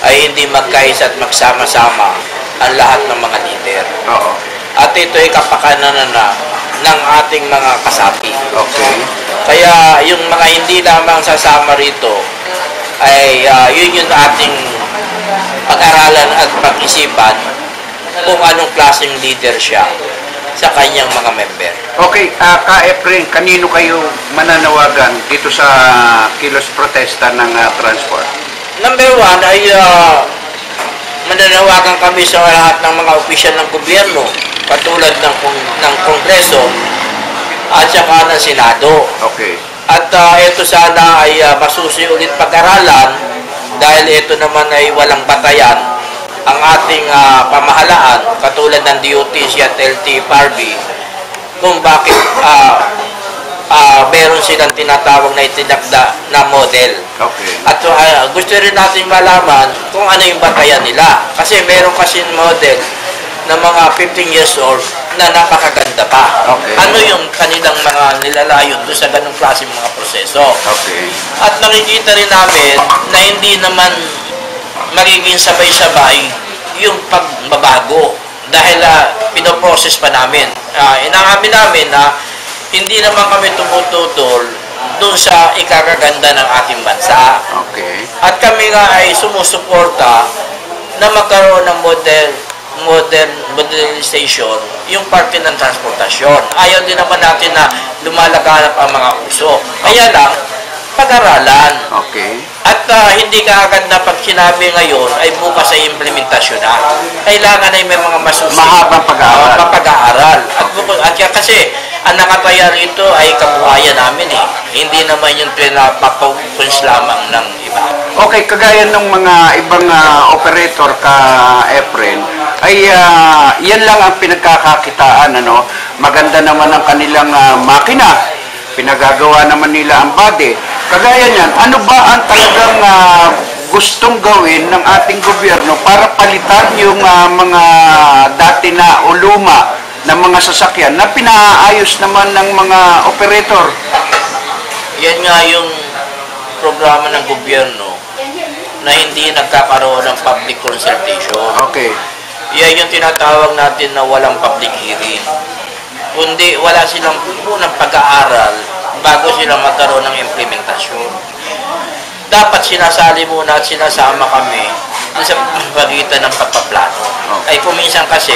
K: ay hindi magkaisa at magsama-sama ang lahat ng mga leader.
C: Oo.
K: At ito ay kapakanan na ng ating mga kasapi.
C: Okay.
K: Kaya yung mga hindi lamang sasama rito ay yun yung ating pag-aralan at pag-isipan kung anong klaseng leader siya sa kanyang mga member.
C: Okay, Ka-Efren, kanino kayo mananawagan dito sa kilos protesta ng transport?
K: Number one ay mananawagan kami sa lahat ng mga opisyal ng gobyerno, katulad ng Kongreso at saka ng Senado.
C: Okay.
K: At ito sana ay masusi ulit pag-aralan dahil ito naman ay walang batayan ang ating pamahalaan, katulad ng DOTC at LTFRB, kung bakit meron silang tinatawag na itinakda na model.
C: Okay.
K: At gusto rin natin malaman kung ano yung batayan nila. Kasi meron kasi model na mga 15 years old na napakaganda pa.
C: Okay.
K: Ano yung kanilang mga nilalayon doon sa ganung klase mga proseso.
C: Okay.
K: At nakikita rin namin na hindi naman magiging sabay-sabay yung pagbabago dahil pinoprocess pa namin. Inaamin namin na hindi naman kami tumututol doon sa ikakaganda ng ating bansa.
C: Okay.
K: At kami nga ay sumusuporta na magkaroon ng modernization yung parte ng transportasyon. Ayaw din naman natin na lumalaganap ang mga uso. Kaya lang, pag-aralan.
C: Okay.
K: At hindi ka agad na pag sinabi ngayon ay bukas ay implementasyon na. Kailangan ay may mga masusunod.
C: Mahabang pag-aaral.
K: Pag-aaral. At kasi ang nakataya rito ay kabuhayan namin eh. Hindi naman yung pinapapagpuns lamang ng iba.
C: Okay, kagaya ng mga ibang operator ka, Efren, ay yan lang ang pinagkakakitaan, ano? Maganda naman ang kanilang makina. Pinagagawa naman nila ang body. Kagaya niyan, ano ba ang talagang gustong gawin ng ating gobyerno para palitan yung mga dati na o luma ng mga sasakyan na pinaayos naman ng mga operator?
K: Yan nga yung programa ng gobyerno na hindi nagkakaroon ng public consultation.
C: Okay.
K: Yan yung tinatawag natin na walang public hearing. Kundi wala silang unang pag-aaral bago sila magkaroon ng implementasyon. Dapat sinasali muna at sinasama kami sa pagitan ng pagpaplano. Ay kuminsan kasi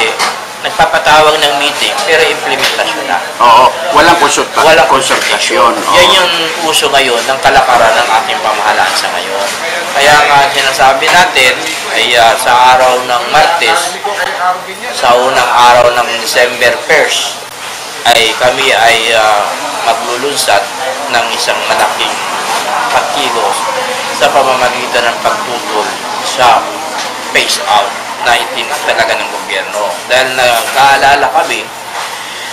K: nagpapatawag ng meeting pero implementasyon na.
C: Oo, walang konsultasyon.
K: Walang konsultasyon. Yan yung uso ngayon ng kalakaran ng ating pamahalaan sa ngayon. Kaya nga sinasabi natin ay sa araw ng Martes, sa unang araw ng December 1st, ay kami ay maglulunsad ng isang malaking pagkilos sa pamamagitan ng pagtutol sa phase out na talaga ng gobyerno. Dahil nakaalala kami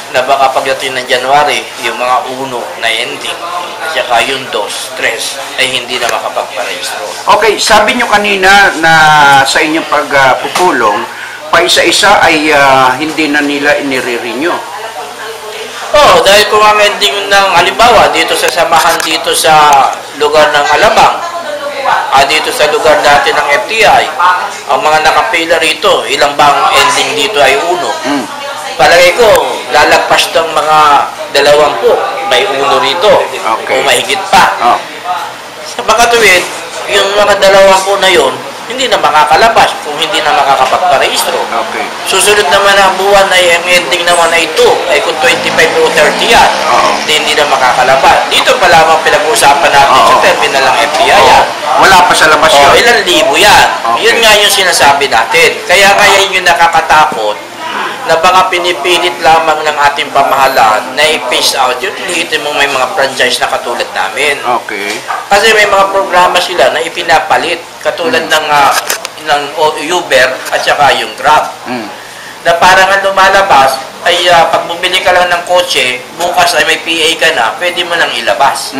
K: na baka pagdating ng January, yung mga uno na ending at saka yung 2, 3 ay hindi na makapagparehistro.
C: Okay, sabi nyo kanina na sa inyong pagpupulong, pa isa-isa ay hindi na nila inire-renew.
K: Oo, dahil kung ang ending ng halimbawa dito sa samahan dito sa lugar ng Alabang, dito sa lugar natin ng FTI, ang mga nakapila rito, ilang bang ending dito ay 1. Palagay ko, lalagpas ng mga 20, may 1 rito, o mahigit pa. Sa makatuwid, yung mga 20 na yon, hindi na makakalabas kung hindi na makakapagparehistro.
C: Okay.
K: Susunod naman ang buwan ay ang ending naman ay 2, ay kung 25 o 30 yan, hindi na makakalabas. Dito pa lamang pinag-uusapan natin sa terminal ng FBI yan.
C: Wala pa sa labas yun.
K: Ilang libo yan. Yun nga yung sinasabi natin. Kaya yun yung nakakatakot na baka pinipilit lamang ng ating pamahalaan na i-phase out yun. Lihitin mo may mga franchise na katulad namin.
C: Okay.
K: Kasi may mga programa sila na ipinapalit katulad ng Uber at saka yung Grab. Na parang ang lumalabas ay pag bumili ka lang ng kotse, bukas ay may PA ka na, pwede mo nang ilabas.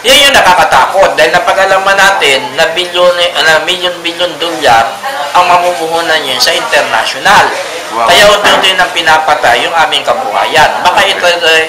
K: Yan yung nakakatakot dahil napag-alaman natin na milyon-milyon dolyar ang mamumuhunan yun sa international.
C: Wow.
K: Kaya unti-unti nang pinapatay yung aming kabuhayan. Baka ito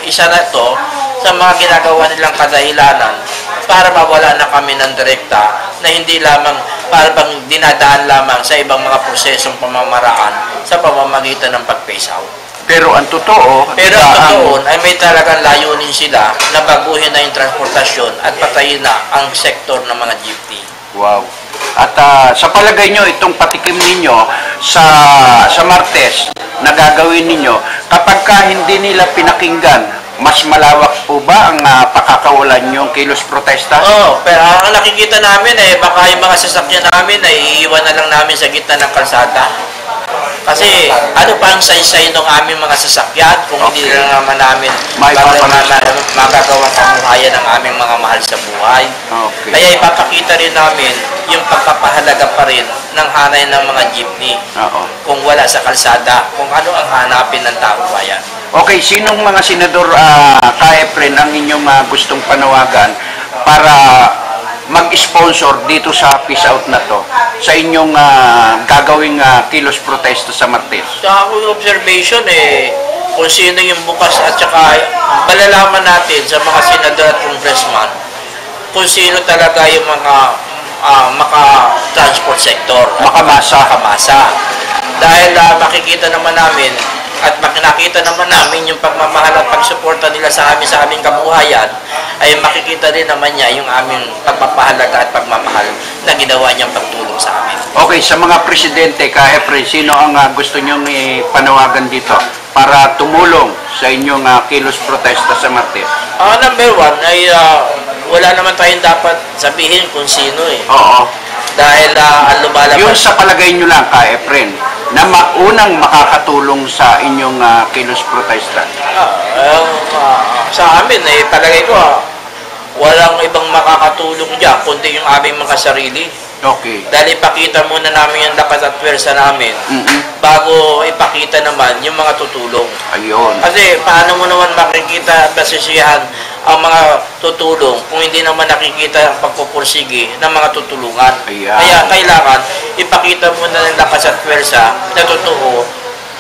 K: isa na to sa mga ginagawa nilang kadahilanan para mawala na kami ng direkta na hindi lamang para bang dinadaan lamang sa ibang mga prosesong pamamaraan sa pamamagitan ng pag-phase out.
C: Pero ang totoo,
K: ay may talagang layunin sila na baguhin na yung transportasyon at patayin na ang sektor ng mga jeepney.
C: Wow. At sa palagay nyo, itong patikim ninyo sa Martes na gagawin ninyo, kapag hindi nila pinakinggan, mas malawak po ba ang pakakawalan yung kilos protesta?
K: Oo, pero ang nakikita namin baka yung mga sasakyan namin ay iiwan na lang namin sa gitna ng kalsada. Kasi ano pa ang saysay ng aming mga sasakyan kung hindi lang naman namin magagawang kabuhayan ng aming mga mahal sa buhay. Kaya ipapakita rin namin yung pagpapahalaga pa rin ng hanay ng mga jeepney kung wala sa kalsada, kung ano ang hanapin ng taong bayan.
C: Okay, sinong mga senador, Efren, ang inyong gustong panawagan para mag-sponsor dito sa peace out na to sa inyong gagawing kilos protesta sa Martes?
K: Sa aking observation kung sino yung bukas at saka malalaman natin sa mga senador at congressman kung sino talaga yung mga maka-transport sector, makamasa. Dahil makikita naman namin at nakita naman namin yung pagmamahal at pagsuporta nila sa aming kabuhayan, ay makikita rin naman niya yung aming pagpapahalaga at pagmamahal na ginawa niyang pagtulong sa amin.
C: Okay, sa mga presidente, Ka-Efren, sino ang gusto niyong ipanawagan dito para tumulong sa inyong kilos protesta sa Martes?
K: Number one ay wala naman tayong dapat sabihin kung sino
C: Oo.
K: Dahil ang lumalabas...
C: Yung sa palagay nyo lang, Ka-Efren, na unang makakatulong sa inyong kilos protesta?
K: Sa amin, palagay ko, walang ibang makakatulong dyan, kundi yung aming mga sarili.
C: Okay.
K: Dahil ipakita muna namin yung lakas at pwersa namin bago ipakita naman yung mga tutulong.
C: Ayun.
K: Kasi paano mo naman makikita at masisiyahan ang mga tutulong kung hindi naman nakikita ang pagpupursige ng mga tutulungan.
C: Ayan.
K: Kaya kailangan ipakita muna ng lakas at pwersa na totoo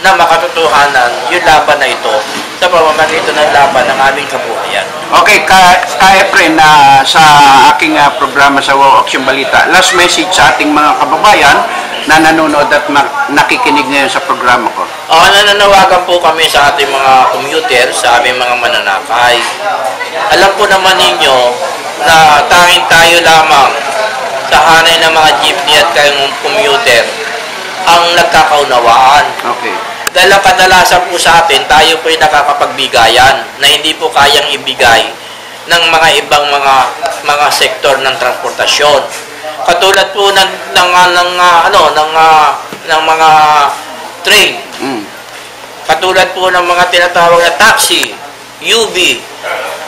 K: na makatotohanan yung laban na ito sa pamamagitan ng laban ng aming kabuhayan.
C: Okay, Ka-Efren, sa aking programa sa Wow Action Balita, last message sa ating mga kababayan na nanonood at nakikinig ngayon sa programa ko.
K: Nananawagan po kami sa ating mga commuter, sa aming mga mananakay. Alam po naman ninyo na tanging tayo lamang sa hanay ng mga jeepney at kayong commuter ang nagkakaunawaan.
C: Okay.
K: Dahil kadalasan po sa atin, tayo po ay nakakapagbigayan na hindi po kayang ibigay ng mga ibang mga sektor ng transportasyon. Katulad po ng mga train. Katulad po ng mga tinatawag na taxi, UB,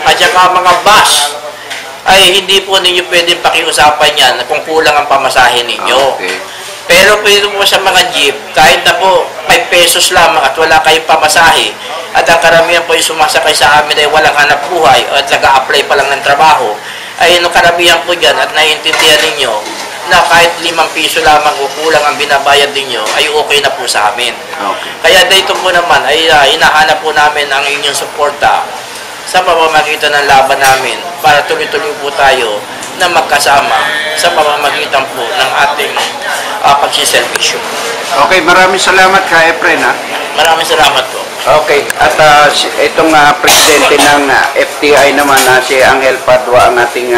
K: at saka mga bus, ay hindi po ninyo pwedeng pakiusapan yan kung kulang ang pamasahe ninyo.
C: Okay.
K: Pero pwede po sa mga jeep, kahit na po 5 pesos lamang at wala kayong pamasahe, at ang karamihan po yung sumasakay sa amin ay walang hanap buhay at nag-a-apply pa lang ng trabaho, ay yung karamihan po dyan at naiintindihan ninyo na kahit 5 piso lamang o kulang ang binabayad ninyo, ay okay na po sa amin.
C: Okay.
K: Kaya dito po naman ay hinahanap po namin ang inyong suporta sa pamamagitan ng laban namin para tuloy-tuloy po tayo na magkasama sa pamamagitan po ng ating pagsiservisyo.
C: Okay, maraming salamat, Ka-Efren.
K: Maraming salamat po.
C: Okay, at itong presidente ng FTI naman, si Angel Padua, ang ating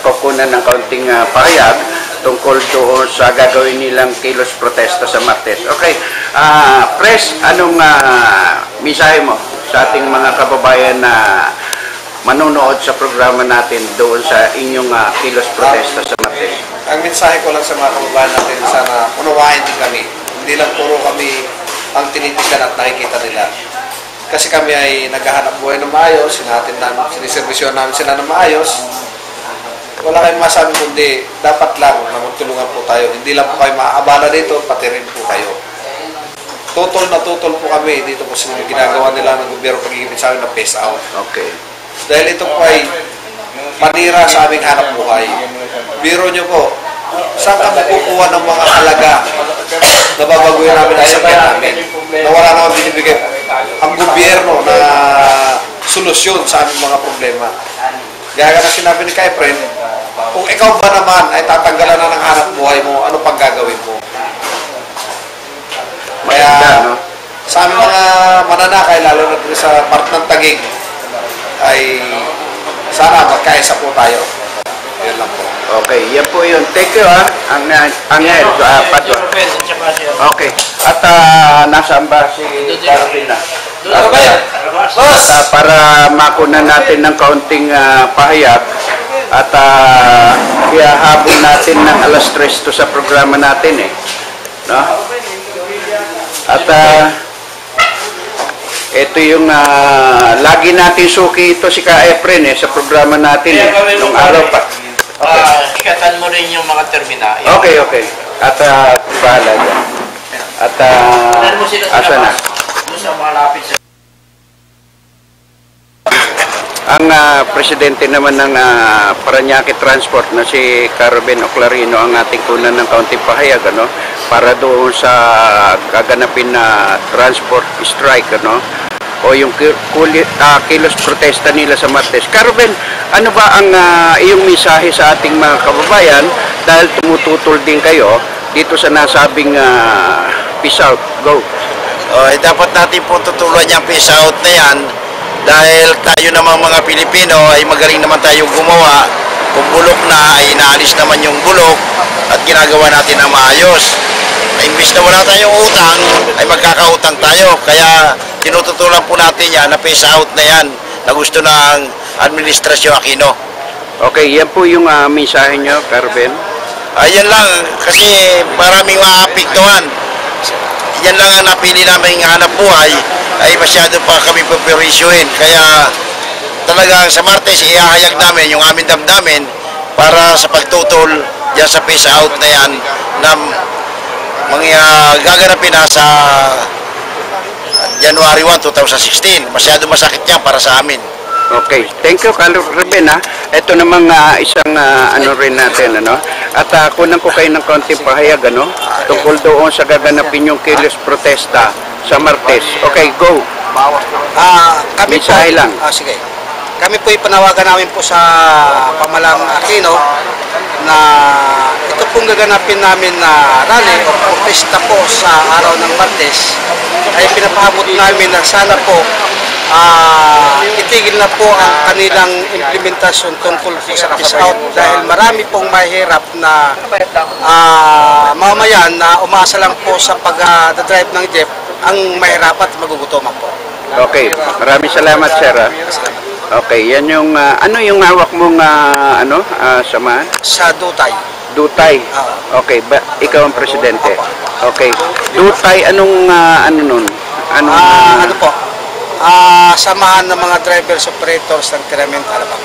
C: kukunan ng kaunting pahayag tungkol doon sa gagawin nilang kilos protesta sa Martes. Okay, Pres, anong mensahe mo sa ating mga kababayan na manonood sa programa natin doon sa inyong kilos protesta sa Martes?
L: Ang mensahe ko lang sa mga kababayan natin, sana unawain din kami. Hindi lang puro kami ang tinitignan at nakikita nila. Kasi kami ay naghahanap buhay ng maayos, siniservisyon namin sila ng maayos. Wala kayong masabi kundi dapat lang na magtulungan po tayo. Hindi lang po kayo maaabala dito, pati rin po kayo. Tutol na tutol po kami dito po sa ginagawa nila ng gobyerno pag-ibig sa amin na phase out.
C: Okay.
L: Dahil ito po ay panira sa aming hanap buhay. Biro nyo po, saan ka makukuha ng mga halaga na babaguhin namin ang sakyan namin? Na wala naman binibigay ang gobyerno na solusyon sa aming mga problema. Gaya na sinabi ni Ka-Efren, kung ikaw ba naman ay tatanggalan na ng hanap buhay mo, ano pang gagawin mo? Kaya sa aming mga mananakay, lalo na sa part ng Taguig, ay sana magkaisa po tayo. Yan lang po.
C: Okay, yan po yun. Thank you, Angel Padua. Okay, at nasaan ba si Carolina? At para makunan natin ng kaunting pahayag at ihahabol natin ng alas 3 to sa programa natin no? At ito yung lagi natin suki ito si Ka-Efren sa programa natin nung araw pa. Okay.
K: Ikatan mo rin yung mga terminal.
C: Okay. At bahala dyan. At asa na?
K: Doon sa mga lapit sa...
C: ang presidente naman ng Parañaque Transport na si Carben Oclarino ang ating kunan ng kaunting pahayag, ano, para doon sa gaganapin na transport strike, ano, o yung kilos protesta nila sa Martes. Carben, ano ba ang iyong mensahe sa ating mga kababayan dahil tumututol din kayo dito sa nasabing peace out? Go.
M: Dapat natin pong tutulan yung peace out na yan dahil tayo namang mga Pilipino ay magaling naman tayong gumawa. Kung bulok na ay inaalis naman yung bulok at ginagawa natin na maayos. Imbis na wala tayong utang ay magkakautang tayo, kaya tinututulan po natin yan na peace out na yan na gusto ng Administrasyon Aquino.
C: Okay, yan po yung mensahe nyo, Carben.
M: Ayan lang, kasi maraming maapektuhan. Yan lang ang napili namin hanap buhay, ay masyado pa kami paperisyoin. Kaya talagang sa Martes, ihahayag namin yung aming damdamin para sa pagtutol dyan sa peace out na yan na gaganapin na sa January 1, 2016. Masyado masakit yan para sa amin.
C: Okay, thank you, Carben, ha. Ito namang isang ano rin natin, ano. At kunan ko kayo ng konting pahayag, ano, tungkol doon sa gaganapin yung kilos protesta sa Martes. Okay, go.
N: Kami
C: mensahe lang.
N: Sige. Kami po ipanawagan namin po sa Pamalang Aquino na ito pong gaganapin namin na rally o protesta po sa araw ng Martes ay pinapahabot namin na sana po itigil na po ang kanilang implementasyon tungkol po sa peace out dahil marami pong mahirap na mamamayan na umaasa lang po sa pag-drive ng jeep ang mahirap at magugutoman po.
C: Okay, maraming salamat, sir. Okay, yan yung ano yung hawak mong samahan?
N: Sa Dutay.
C: Dutay. Okay, ikaw ang presidente. Okay. Dutay, anong ano nun?
N: Ano po? Samahan ng mga drivers operators ng Tiramen Alabang.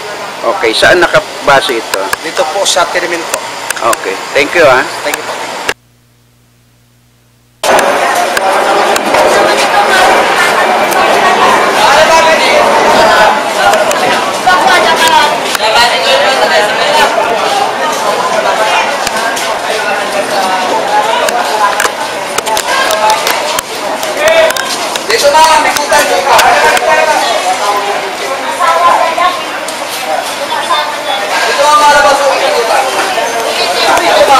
C: Okay, saan nakabase ito?
N: Dito po sa Tiramen po.
C: Okay, thank you, ha.
N: Thank you po.
L: Dito na, may kutan dito. Dito ang malabas ang kutan. Dito ba?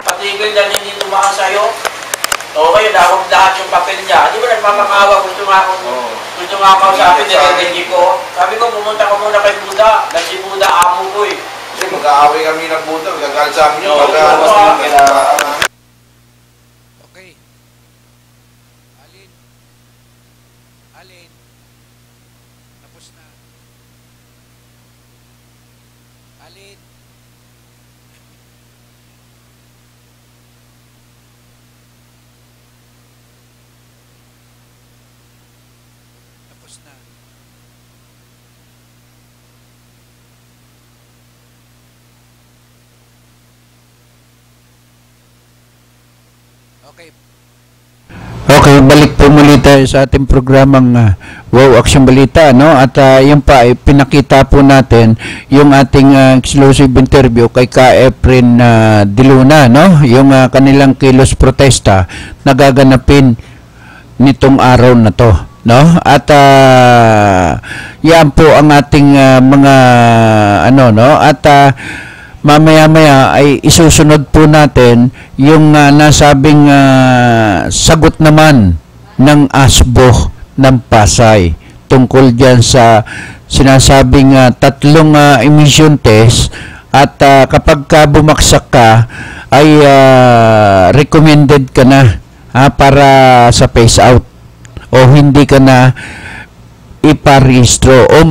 K: Patigil dyan hindi tumakas sa'yo. Okay, dawag lahat yung papel niya. Di ba nagmamakawa? Gusto nga ako sa akin, nilagay ko. Sabi ko, pumunta ka muna kay Buda. Dahil si Buda, amo ko eh.
L: Kasi mag-aaway kami ng Buda, magagalit sa amin yung
A: Okay. Alin. Tapos na. Alin. Tapos na. Okay. Okay, balik po muli tayo sa ating programang Wow Action Balita, no? At yun pa, pinakita po natin yung ating exclusive interview kay Ka Efren De Luna, no? Yung kanilang kilos protesta na gaganapin nitong araw na to, no? At yan po ang ating mga no? At mamaya-maya ay isusunod po natin yung nasabing sagot naman ng ASBO ng Pasay tungkol dyan sa sinasabing tatlong emission test at kapag bumagsak ka ay recommended ka na para sa phase out o hindi ka na iparehistro o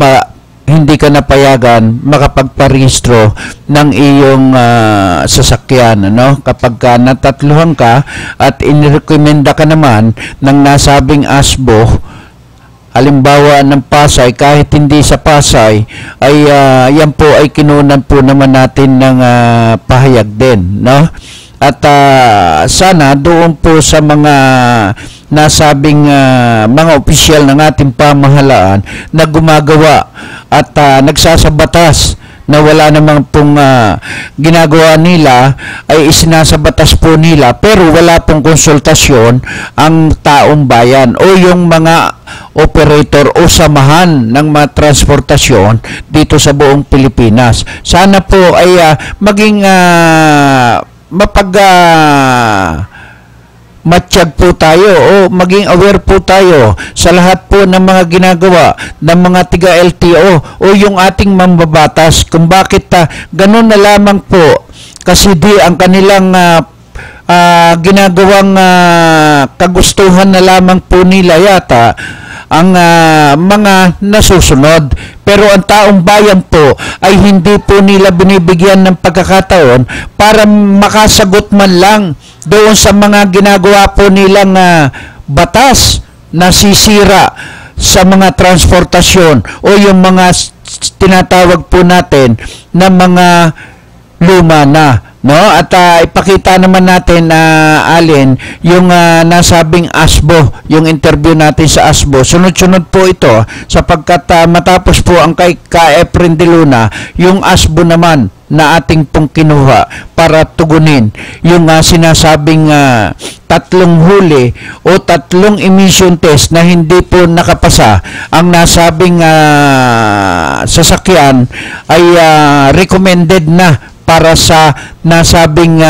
A: hindi ka napayagan makapagparehistro ng iyong sasakyan, no? Kapag natatluhan ka at inirekomenda ka naman ng nasabing ASBO, halimbawa ng Pasay, kahit hindi sa Pasay, ay yan po ay kinunan po naman natin ng pahayag din, no? At sana doon po sa mga nasabing mga opisyal ng ating pamahalaan na gumagawa at nagsasabatas na wala namang pong ginagawa nila ay isinasabatas po nila pero wala pong konsultasyon ang taong bayan o yung mga operator o samahan ng mga transportasyon dito sa buong Pilipinas. Sana po ay maging matiyag po tayo o maging aware po tayo sa lahat po ng mga ginagawa ng mga tiga-LTO o yung ating mambabatas kung bakit ganun na lamang po kasi di ang kanilang ginagawang kagustuhan na lamang po nila yata ang mga nasusunod. Pero ang taong bayan po ay hindi po nila binibigyan ng pagkakataon para makasagot man lang doon sa mga ginagawa po nilang batas na sisira sa mga transportasyon o yung mga tinatawag po natin na mga luma na. No? At ipakita naman natin Alin, yung nasabing ASBO, yung interview natin sa ASBO. Sunod-sunod po ito sapagkat matapos po ang kay Efren de Luna, yung ASBO naman na ating pong kinuha para tugunin yung sinasabing 3 huli o 3 emission test na hindi po nakapasa. Ang nasabing sasakyan ay recommended na para sa nasabing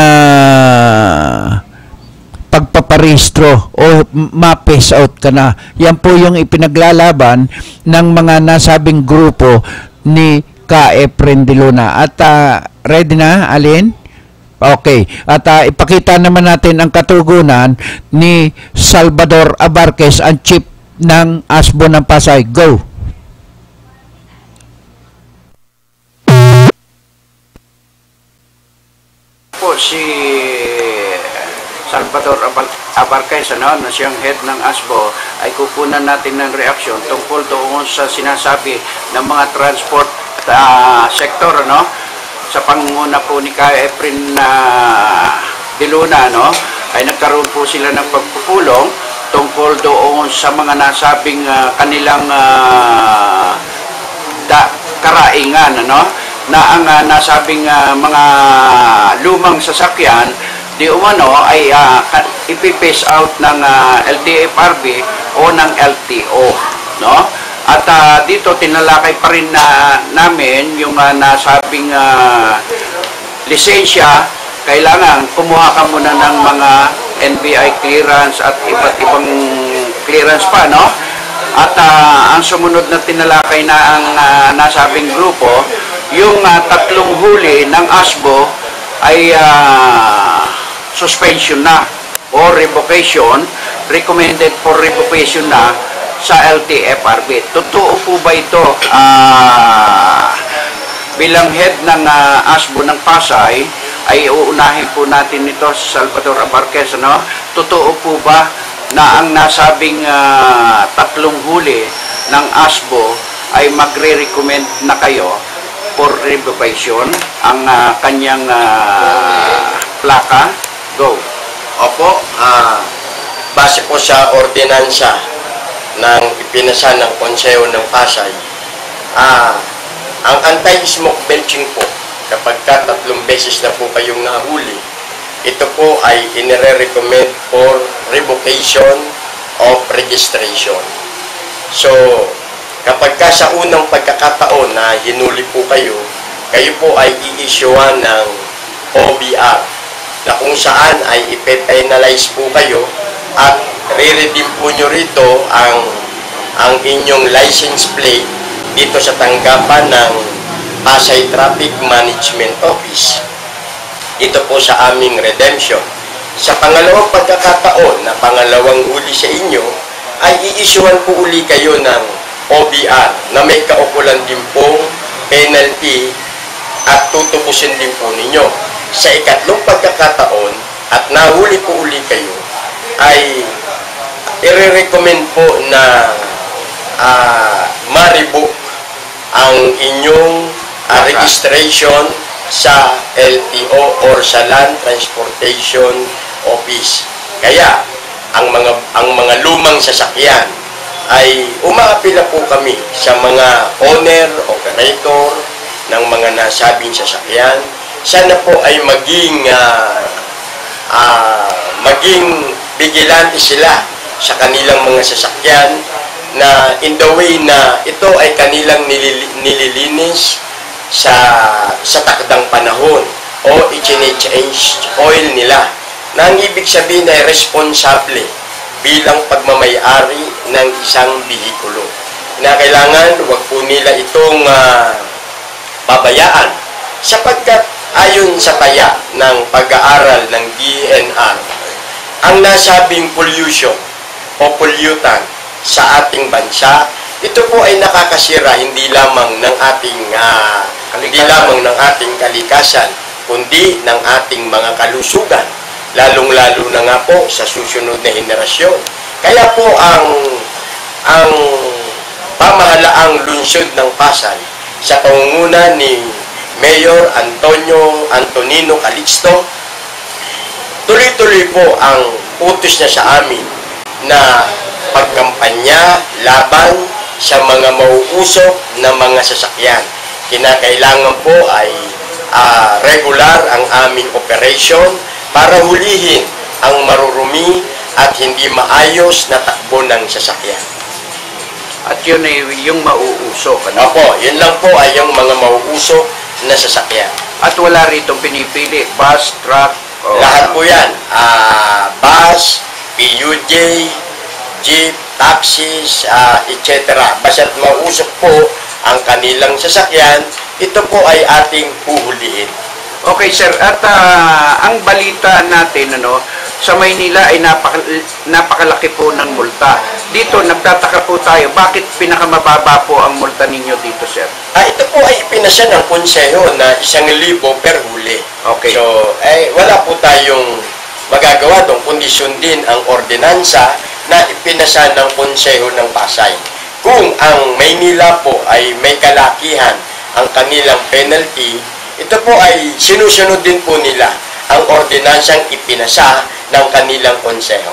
A: pagpaparehistro o ma-pace out ka na. Yan po yung ipinaglalaban ng mga nasabing grupo ni Efren de Luna. At ready na, Alin? Okay. At ipakita naman natin ang katugunan ni Salvador Abarquez, ang chief ng ASBO ng Pasay. Go!
C: Po si Salvador Abarquez, na siyang head ng ASBO, ay kukunan natin ng reaksyon tungkol doon sa sinasabi ng mga transport sector, sa pangunguna po ni Efren de Luna, ay nagkaroon po sila ng pagpupulong tungkol doon sa mga nasabing kanilang karaingan, na ang nasabing mga lumang sasakyan di umano ay ipipace out ng LTFRB o ng LTO, At dito tinalakay pa rin namin yung nasabing lisensya. Kailangan kumuha ka muna ng mga NBI clearance at iba't ibang clearance pa, At ang sumunod na tinalakay na ang nasabing grupo, yung 3 huli ng ASBO ay suspension na o revocation, recommended for revocation na sa LTFRB. Totoo po ba ito? Bilang head ng ASBO ng Pasay, ay uunahin po natin ito sa Salvador Abarquez, Totoo po ba na ang nasabing 3 huli ng ASBO ay magre-recommend na kayo for revocation ang kanyang plaka? Go.
O: Opo, base po sa ordinansa ng ipinasa ng Konseho ng Pasay, ang anti-smoke belching po, kapag 3 beses na po kayong nahuli, ito po ay inire-recommend for revocation of registration. So, kapag sa unang pagkakataon na hinuli po kayo po ay i-issuean ng OBR na kung saan ay ipe-penalize po kayo at re-redeem po nyo rito ang inyong license plate dito sa tanggapan ng Pasay Traffic Management Office. Dito po sa aming redemption. Sa pangalawang pagkakataon na pangalawang huli sa inyo, ay i-issuean po uli kayo ng OBR na may kaukulan din pong penalty at tutubusin din po ninyo. Sa ikatlong pagkakataon at nahuli po uli kayo, ay i-recommend po na ma-revoke ang inyong registration sa LTO or sa Land Transportation Office. Kaya ang mga lumang sasakyan ay umaapila po kami sa mga owner, operator ng mga nasabing sasakyan. Sana po ay maging vigilante sila sa kanilang mga sasakyan na in the way na ito ay kanilang nililinis sa takdang panahon o i-change oil nila, na ang ibig sabihin ay responsable bilang pagmamayari ng isang bihikulo, na kailangan wag po nila itong pabayaan, sapagkat ayon sa taya ng pag-aaral ng DNR, ang nasabing pollution o pollutant sa ating bansa, ito po ay nakakasira hindi lamang ng ating kalikasan, kundi ng ating mga kalusugan, lalong-lalo na nga po sa susunod na henerasyon. Kaya po ang pamahalaang lungsod ng Pasay sa pangunguna ni Mayor Antonino Calixto, tuloy-tuloy po ang utos niya sa amin na pagkampanya laban sa mga mauusok na mga sasakyan. Kinakailangan po ay regular ang aming operation para hulihin ang marurumi at hindi maayos na takbo ng sasakyan.
C: At yun ay yung mauusok.
O: Opo, yun lang po ay yung mga mauusok na sasakyan.
C: At wala rito pinipili, bus, truck,
O: lahat po yan. Bus, PUJ, jeep, taxis, etc. Basta't mausok po ang kanilang sasakyan, ito po ay ating puhulihin.
C: Okay sir, at ang balita natin sa Maynila ay napakalaki po ng multa. Dito nagtataka po tayo, bakit pinakamababa po ang multa ninyo dito sir?
O: Ito po ay ipinasya ng konseho na 1,000 per huli.
C: Okay.
O: So, wala po tayong magagawa doon kundi sundin ang ordinansa na ipinasya ng konseho ng Pasay. Kung ang Maynila po ay may kalakihan ang kanilang penalty, ito po ay sinusunod din po nila ang ordinansang ipinasa ng kanilang konseho.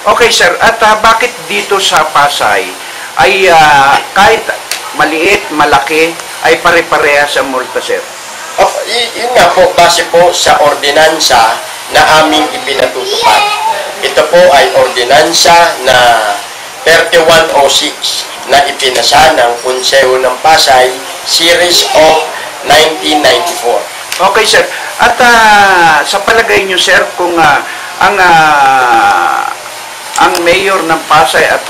C: Okay sir, at bakit dito sa Pasay ay kahit maliit, malaki, ay pare-parehas ang multa sir?
O: Yun nga po, base po sa ordinansa na aming ipinatutupad. Ito po ay ordinansa na 3106 na ipinasa ng Konseho ng Pasay, Series of 1994.
C: Okay sir, at sa palagay nyo sir, kung ang mayor ng Pasay at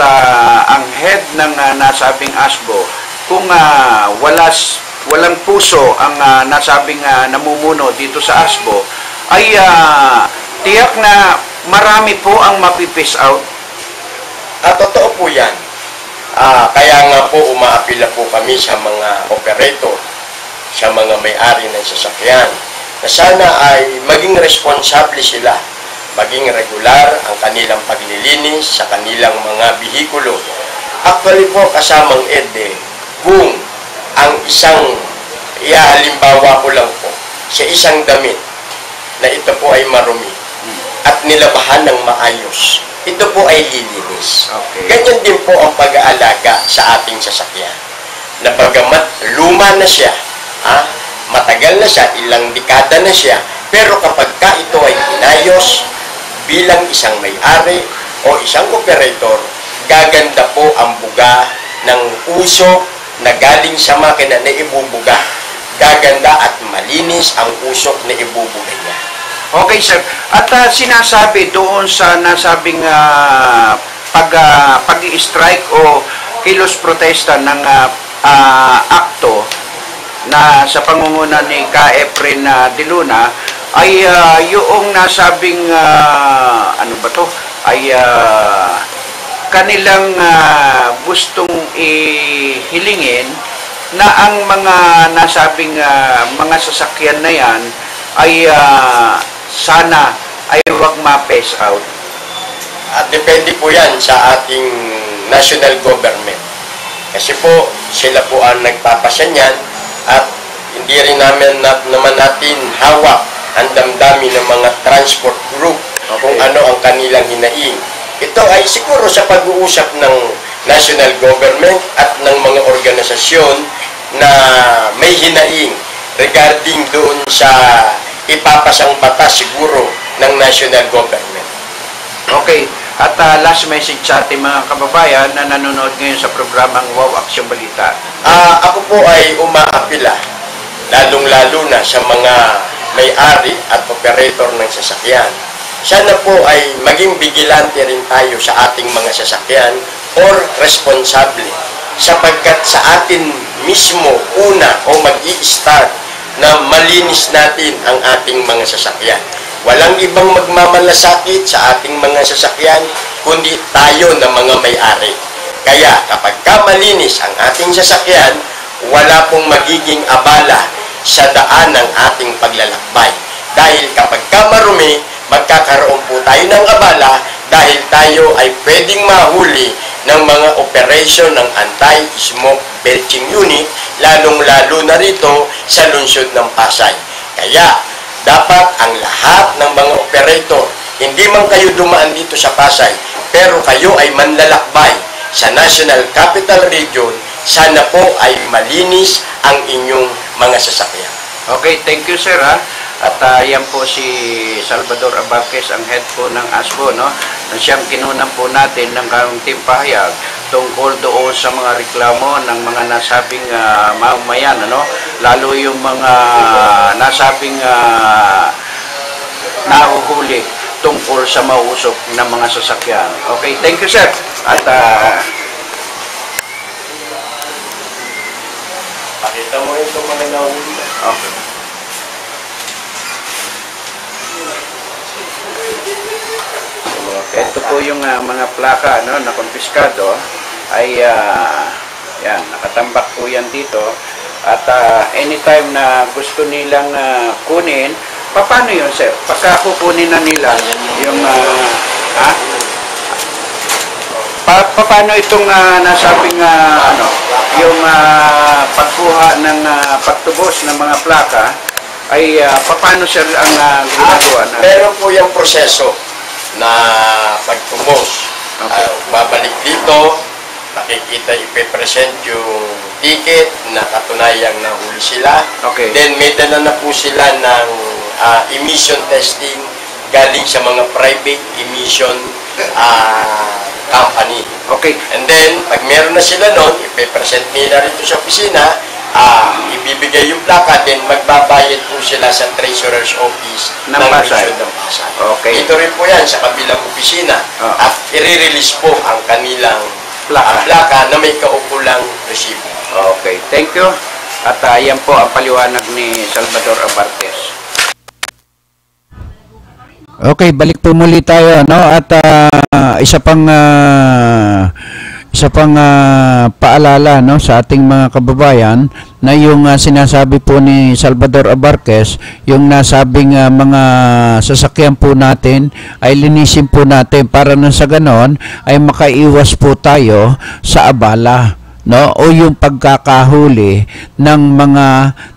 C: ang head ng nasabing ASBO, kung walang puso ang nasabing namumuno dito sa ASBO, ay tiyak na marami po ang mapipiss out.
O: Totoo po yan. Kaya nga po umaapila po kami sa mga operator, sa mga may-ari ng sasakyan, na sana ay maging responsable sila, maging regular ang kanilang paglilinis sa kanilang mga bihikulo. Actually po, kasamang EDE, kung ang isang, halimbawa ko lang po, sa isang damit na ito po ay marumi at nilabahan ng maayos, ito po ay lilinis.
C: Okay.
O: Ganyan din po ang pag-aalaga sa ating sasakyan. Na bagamat luma na siya, matagal na siya, ilang dekada na siya, pero kapag ito ay inayos bilang isang may-ari o isang operator, gaganda po ang buga ng usok na galing sa makina na ibubuga. Gaganda at malinis ang usok na ibubuga niya.
C: Okay sir, at sinasabi doon sa nasabing pag-i-strike o kilos protesta ng akto na sa pangunguna ni Ka Efren De Luna, ay yung nasabing kanilang gustong ihilingin na ang mga nasabing mga sasakyan na yan ay sana ay huwag ma-pass out.
O: At depende po yan sa ating national government. Kasi po, sila po ang nagpapasya niyan at hindi rin naman natin hawak ang damdamin ng mga transport group kung ano ang kanilang hinaing. Ito ay siguro sa pag-uusap ng national government at ng mga organisasyon na may hinaing regarding doon sa ipapasang batas siguro ng national government.
C: Okay. At last message sa ating mga kababayan na nanonood ngayon sa programang Wow Action Balita.
O: Ako po ay umaapila, lalong-lalo na sa mga may-ari at operator ng sasakyan. Sana po ay maging vigilante rin tayo sa ating mga sasakyan or responsable sapagkat sa atin mismo una o mag-i-start na malinis natin ang ating mga sasakyan. Walang ibang magmamalasakit sa ating mga sasakyan kundi tayo na mga may-ari. Kaya kapag malinis ang ating sasakyan, wala pong magiging abala sa daan ng ating paglalakbay. Dahil kapag marumi, magkakaroon po tayo ng abala dahil tayo ay pwedeng mahuli ng mga operasyon ng anti-smoke belching unit, lalong-lalo na rito sa lungsod ng Pasay. Kaya, dapat ang lahat ng mga operator, hindi man kayo dumaan dito sa Pasay, pero kayo ay manlalakbay sa National Capital Region, sana po ay malinis ang inyong mga sasakyan.
C: Okay, thank you sir ha. At yan po si Salvador Abarquez, ang head po ng ASBO, no? Siyang kinunan po natin ng kaunting pahayag tungkol doon sa mga reklamo ng mga nasabing mamamayan, ano? Lalo yung mga nasabing nahuhuli tungkol sa mausok ng mga sasakyan. Okay, thank you sir. At
O: pakita mo ito mga nahuli.
C: okay. Ito po yung mga plaka no, na konfiskado ay yan, nakatambak po yan dito at anytime na gusto nilang kunin, paano yun sir? Pagka kukunin na nila yung paano itong nasabing ano, yung pagkuha ng pagtubos ng mga plaka ay paano sir ang ginagawa na?
O: Meron po yung proseso na pagtubos. Okay. Babalik dito, nakikita ipipresent yung ticket na katunayang nahuli sila.
C: Okay.
O: Then may dala na po sila ng emission testing galing sa mga private emission company.
C: Okay.
O: And then, pag meron na sila nun, ipipresent nila rito sa opisina, ibibigay yung plaka, then magbabayad po sila sa Treasurer's Office ng Pasay.
C: Okay.
O: Ito rin po yan sa kabilang opisina. At i-release po ang kanilang plaka na may kaukulang resibo.
C: Okay, thank you. At yan po ang paliwanag ni Salvador Abarquez.
A: Okay, balik po muli tayo, no? At isa pang paalala, no, sa ating mga kababayan na yung sinasabi po ni Salvador Abarquez, yung nasabing mga sasakyan po natin ay linisin po natin para na sa ganon ay makaiwas po tayo sa abala, no, o yung pagkakahuli ng mga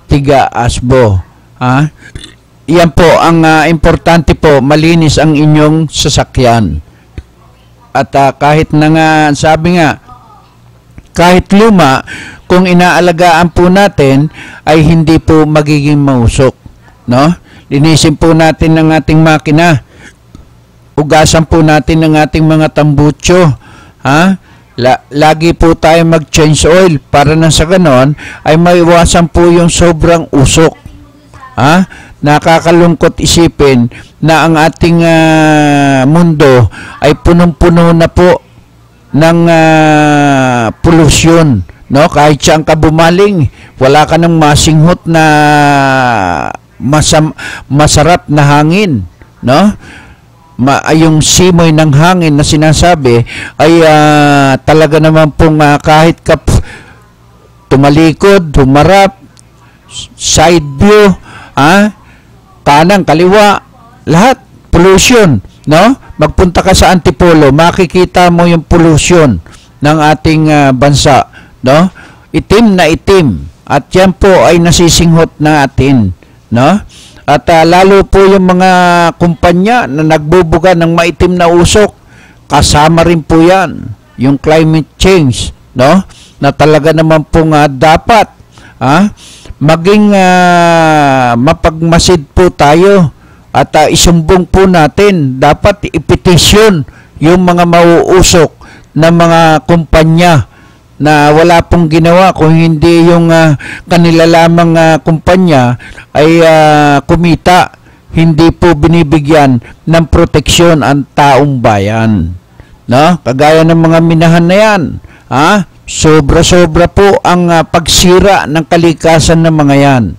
A: tiga-ASBO. Yan po ang importante po, malinis ang inyong sasakyan. At kahit na nga, sabi nga, kahit luma, kung inaalagaan po natin, ay hindi po magiging mausok. No? Linisin po natin ang ating makina. Ugasan po natin ang ating mga tambutso. Lagi po tayo mag-change oil para na sa ganon, ay maiwasan po yung sobrang usok. Nakakalungkot isipin na ang ating mundo ay punong-puno na po ng pollution, no? Kahit saan ka bumaling, wala ka ng masinghot na masarap na hangin, no? Yung simoy ng hangin na sinasabi ay talaga naman pong kahit ka tumalikod, humarap, side view, kanan, kaliwa, lahat pollution, no? Magpunta ka sa Antipolo, makikita mo yung pollution ng ating bansa, no? Itim na itim. At yan po ay nasisinghot natin, no? At lalo po yung mga kumpanya na nagbubuga ng maitim na usok, kasama rin po yan, yung climate change, no? Na talaga naman po nga dapat, maging mapagmasid po tayo at isumbong po natin, dapat ipetisyon yung mga mauusok na mga kumpanya na wala pong ginawa, kung hindi yung kanila lamang kumpanya ay kumita, hindi po binibigyan ng proteksyon ang taong bayan, no? Kagaya ng mga minahan na yan, sobra-sobra po ang pagsira ng kalikasan ng mga yan,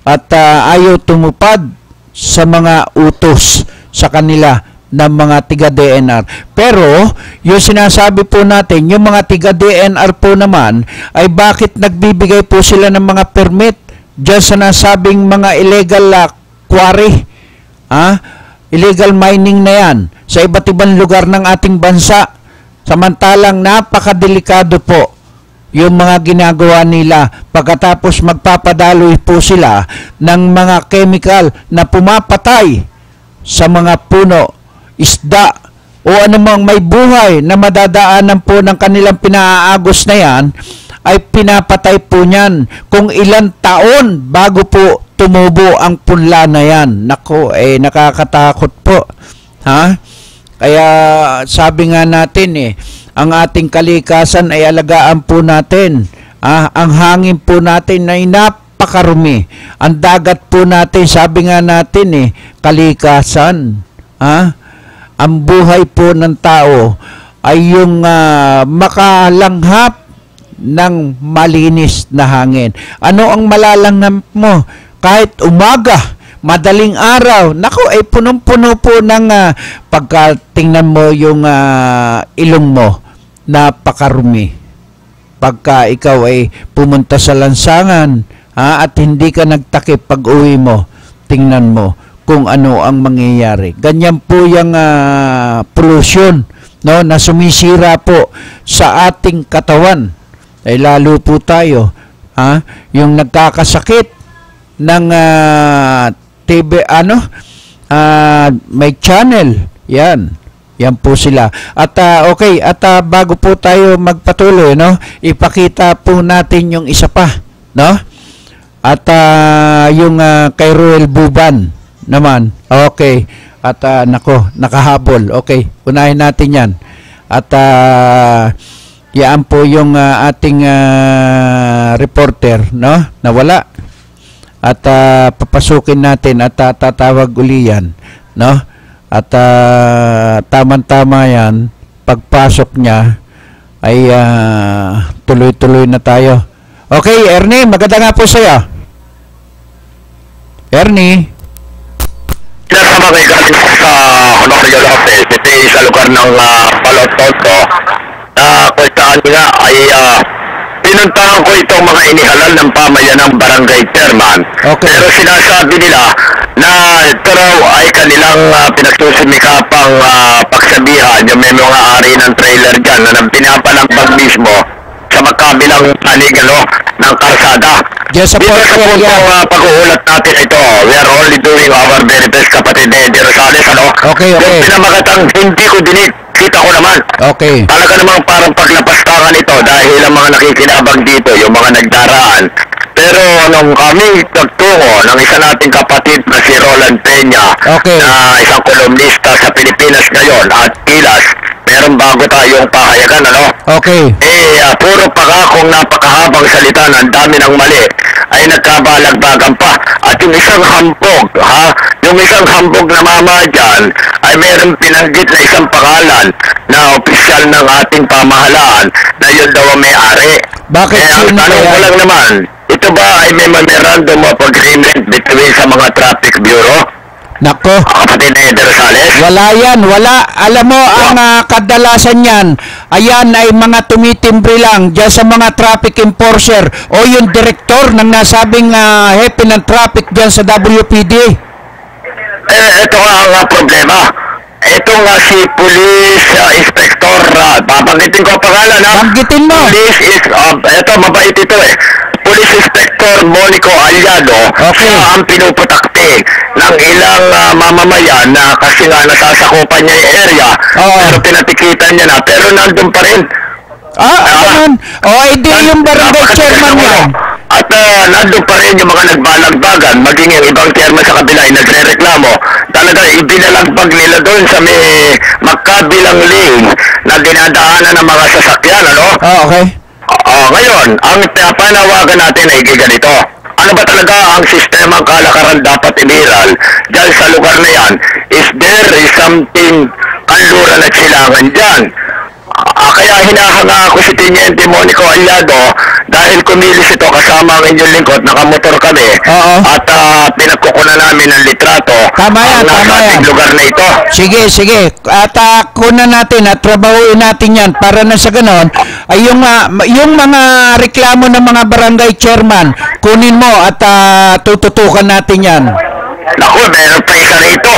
A: at ayaw tumupad sa mga utos sa kanila ng mga tiga-DNR. Pero, yung sinasabi po natin, yung mga tiga-DNR po naman, ay bakit nagbibigay po sila ng mga permit dyan sa nasabing mga illegal quarry, illegal mining na yan, sa iba't ibang lugar ng ating bansa. Samantalang napakadelikado po yung mga ginagawa nila pagkatapos magpapadaloy po sila ng mga chemical na pumapatay sa mga puno, isda o anumang may buhay na madadaanan po ng kanilang pinaaagos na yan, ay pinapatay po niyan kung ilang taon bago po tumubo ang punla na yan. Nako, nakakatakot po. Kaya sabi nga natin ang ating kalikasan ay alagaan po natin. Ang hangin po natin ay napakarumi. Ang dagat po natin, sabi nga natin kalikasan. Ang buhay po ng tao ay yung makalanghap ng malinis na hangin. Ano ang malalanghap mo? Kahit umaga, madaling araw, nako, punong-puno po ng pagkatingnan mo yung ilong mo, napakarumi. Pagka ikaw ay pumunta sa lansangan at hindi ka nagtakip pag uwi mo, tingnan mo kung ano ang mangyayari. Ganyan po yung pollution, no, na sumisira po sa ating katawan. Ay lalo po tayo, yung nagkakasakit ng TV, may channel, yan po sila. At okay, at bago po tayo magpatuloy, no, ipakita po natin yung isa pa, no, at yung kay Ruel Buban naman. Okay. At nako, nakahabol. Okay, unahin natin yan. At yan po yung ating reporter, no? Nawala. At papasukin natin at tatawag uli yan, no? At tama-tama yan, pagpasok niya ay tuloy-tuloy na tayo. Okay, Ernie, maganda nga po sa'yo. Ernie.
D: Sinasama kayo galing sa Honorio Lopez, ito sa lugar ng Palotonto, kung saan nga ay pinuntahan ko itong mga inihalal ng pamayanang barangay chairman. Okay. Pero sinasabi nila na ito raw ay kanilang pinagsusumikapang pagsabihan, yung may mga ari ng trailer dyan na pinapalambag mismo sa magkabilang panig ng karsada.
A: Yes,
D: dito sa puntong pag-uulat natin ito, we are only doing our very best, kapatid Eddie Rosales,
A: Okay.
D: Yung pinamagatang hindi ko dinig, kita ko naman. Okay. Talaga namang parang paglapastangan ito dahil ang mga nakikinabang dito, yung mga nagdaraan. Pero nung kami nagtungo ng isa nating kapatid na si Roland Peña, na isang kolumnista sa Pilipinas ngayon at Kilas, meron bago tayong pahayagan, Okay. Puro pangakong napakahabang salita ng dami ng mali ay nagkabalagbagan pa. At yung isang hambog, yung isang hambog na mama dyan ay meron pinanggit na isang pangalan na opisyal ng ating pamahalaan na yun daw ang may-ari.
A: Bakit
D: ang tanong ko lang naman, ito ba ay may memorandum of agreement between sa mga traffic bureau?
A: Nako.
D: Kapatid Eddie Rosales?
A: Wala yan, wala. Alam mo, ang kadalasan yan, ayan ay mga tumitimbre lang dyan sa mga traffic enforcer o yung direktor ng nasabing hepe ng traffic dyan sa WPD.
D: Ito nga ang problema. Ito nga si Police Inspector, babanggitin ko ang pangalan ha.
A: Banggitin mo.
D: Ito mabait ito eh. Police Inspector Monico Aliado, siya ang pinuputakti ng ilang mamamayan na kasi nga nasasakupan niya yung area, pero pinatikitan niya na, pero nandun pa rin.
A: Ganun. Hindi yung barangay chairman yan.
D: At nandun pa rin yung mga nagbalagbagan, maging yung ibang chairman sa kabila ay nagre-reklamo. Talaga ibinalagbag nila doon sa may magkabilang lane na dinadaanan ng mga sasakyan, ano?
A: Okay.
D: Ngayon, ang panawagan natin ay ganito. Ano ba talaga ang sistemang kalakaran dapat iniral dyan sa lugar na yan? Is there something kanluran at silangan dyan? Kaya hinahanga ako si Teniente Monico Aliado dahil kumilos ito kasama ang inyong lingkod, nakamotor kami at pinagkukunan namin ng litrato nasa ating lugar na ito.
A: Sige. At kunan natin at trabahuin natin yan para na sa ganon ay yung mga reklamo ng mga barangay chairman, kunin mo at tututukan natin yan.
D: Naku, meron pa isa rito.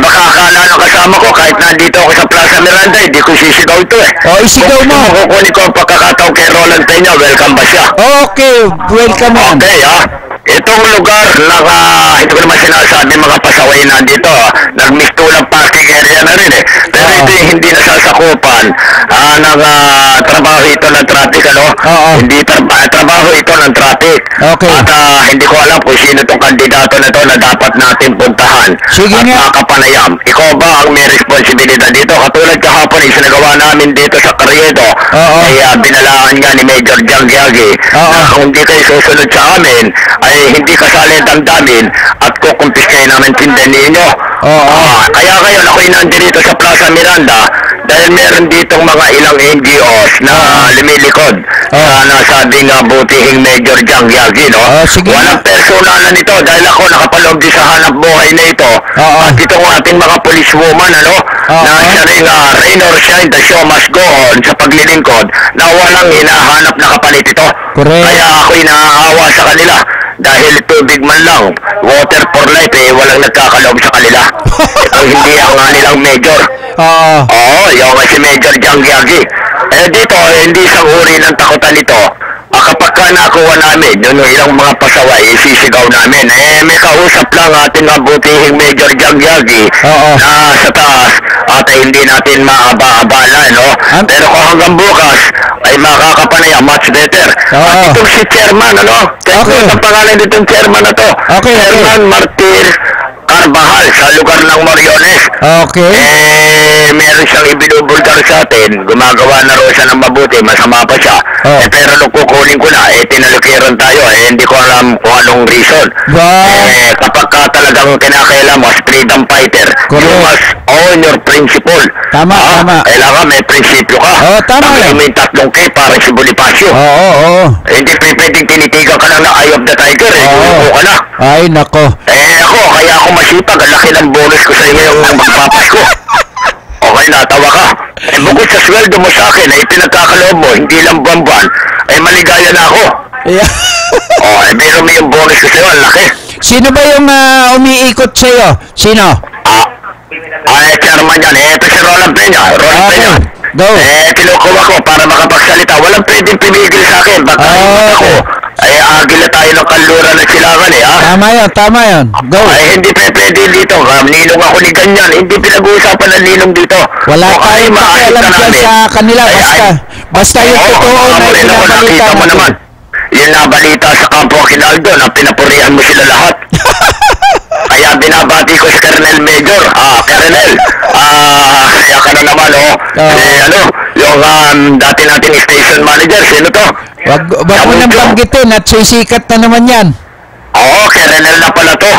D: Baka akala ng kasama ko kahit nandito ako sa Plaza Miranda, hindi ko sisigaw ito eh.
A: Isigaw mo.
D: Kung kukunin ko ang pagkakataon kay Roland Peña, welcome ba siya?
A: Okay, welcome yan.
D: Okay itong lugar na hindi ko naman sinasabi mga pasaway nandito, nagmistulang parking area na rin eh. Pero ito yung hindi nasasakupan ng trabaho ito ng traffic, ano? Hindi trabaho ito ng traffic.
A: Okay.
D: At hindi ko alam kung sino itong kandidato na ito na dapat natin puntahan.
A: Sige
D: at makapanayam. Ikaw ba ang may responsibilidad dito? Katulad kahapon yung sinagawa namin dito sa Carriedo, ay binalaan nga ni Major Jang Yagi na kung di kayo susunod sa amin, ay hindi kasali ang damdamin at kukumpiskay namin tindahan ninyo. Kaya ngayon ako'y nandito sa Plaza Miranda dahil meron ditong mga ilang NGOs na lumilikod sa nasabing butihing Major Jang Yagi, no? Walang personalan nito dahil ako nakapaloob din sa hanap buhay na ito. At itong ating mga policewoman, ano? Na siya rin rain or shine, the show must go on sa paglilingkod na walang hinahanap na kapalit ito. Kaya ako'y naaawa sa kanila dahil tubig man lang, water for life walang nagkakaloob sa kanila. Ito hindi ang nilang major. Yung si Major Jang Yagi. Dito, hindi isang uri ng takutan ito. Kapag nakuha namin, yun ilang mga pasaway, sisigaw namin. May kausap lang ating butihing Major Jang Yagi na sa taas at hindi natin maaba-abala, no? Pero kung hanggang bukas ay makakapanaya, much better. At itong si Chairman, ano? Ang pangalan nitong Chairman na to. Chairman Martir Carvajal sa lugar ng Moriones. Meron siyang ibinubulgar sa atin, gumagawa na rin siya ng mabuti, masama pa siya. Pero nung kukunin ko na, tinalukiran tayo, hindi ko alam kung anong reason. Kapag talagang kinakailan mo as freedom fighter, you must own your principle.
A: Tama.
D: Kailangan may prinsipyo ka. Tama. May tatlong K parang si Bonifacio. Hindi pwedeng tinitigan ka lang na eye of the tiger, Yuko ka na.
A: Ay, nako.
D: Kaya ako masipag, ang laki ng bonus ko sa inyo yung magpapasko. Okay, natawa ka. Bukod sa sweldo mo sa akin, pinagkakaloob mo, hindi lang buwan-buwan, maligaya na ako. Meron mo yung bonus ko sa'yo, ang laki.
A: Sino ba yung umiikot sa'yo? Sino?
D: Chairman yan. Ito si Roland Peña. Kinukuha ko para makapagsalita. Walang pwedeng pinigil sa akin. Baka ako. Agila tayo ng kanluran at silangan
A: Tama yun. Go.
D: Hindi pwede dito. Ninong ako ni ganyan. Hindi pinag-uusapan ng ninong dito.
A: Wala tayong pakialam dyan sa kanila. Basta yung totoo na pinabalita
D: mo naman. Yung nabalita sa Campo Aguinaldo na pinapurihan mo sila lahat. Kaya binabati ko si Colonel Major. Colonel, kaya ka na naman, yung dati nating station manager, sino to?
A: Wag mo nang banggitin at sisikat na naman yan.
D: Colonel na pala to.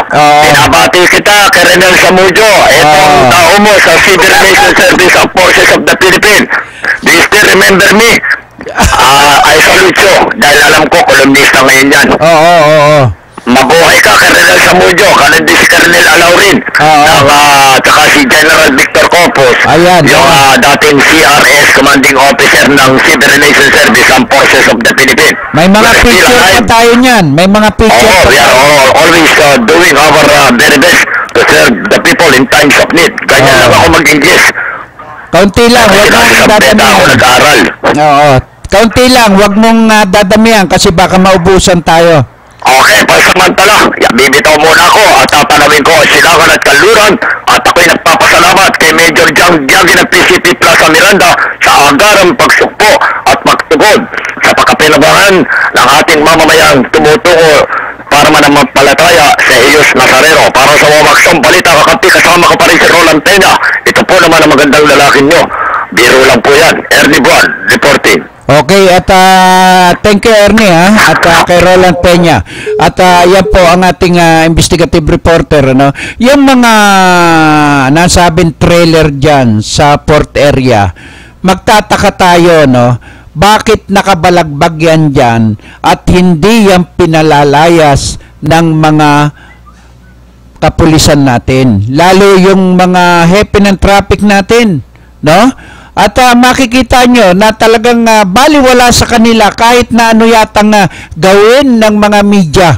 D: Binabati kita, Colonel Samudio. Itong tao mo sa Civil Relations Service of Forces of the Philippines. Do you still remember me? I salute you dahil alam ko, kolumnista ngayon yan. Mabuhay ka, Colonel Samudio. Kanan din si Colonel Alaurin. Tsaka si General Victor Copos. Yung dating CRS, Commanding Officer ng Civil Relations Service ng Forces of the Philippines.
A: May mga picture pa tayo niyan. May mga picture pa
D: we are always doing our very best to to serve the people in times of need. Ganyan lang ako mag-English.
A: Kaunti lang, wag mong dadamihan.
D: Ako nag-aral.
A: Oo. Kaunti lang, wag mong dadamihan kasi baka maubusan tayo.
D: Okay, pansamantala, bibitaw muna ako at tatanawin ko Silangan at Kanluran at ako'y nagpapasalamat kay Major Jang Diagi ng PCP Plaza Miranda sa agarang pagsukpo at pagtugod sa pakapinabangan ng ating mamamayang tumutungo para mananampalataya sa Iyos Nazareno. Para sa Wawaksong Balita, kakampi kasama ko pa rin si Roland Peña. Ito po naman ang magandang lalaki nyo. Biro lang po yan. Ernie Buwan, reporting.
A: Okay, at thank you Ernie at kay Roland Peña. At yan po ang ating investigative reporter, ano. Yung mga nasabing trailer diyan sa port area, magtataka tayo, no. Bakit nakabalagbag yan diyan at hindi yan pinalalayas ng mga kapulisan natin, lalo yung mga hepe ng traffic natin, no? At makikita nyo na talagang baliwala sa kanila kahit na ano yatang gawin ng mga media,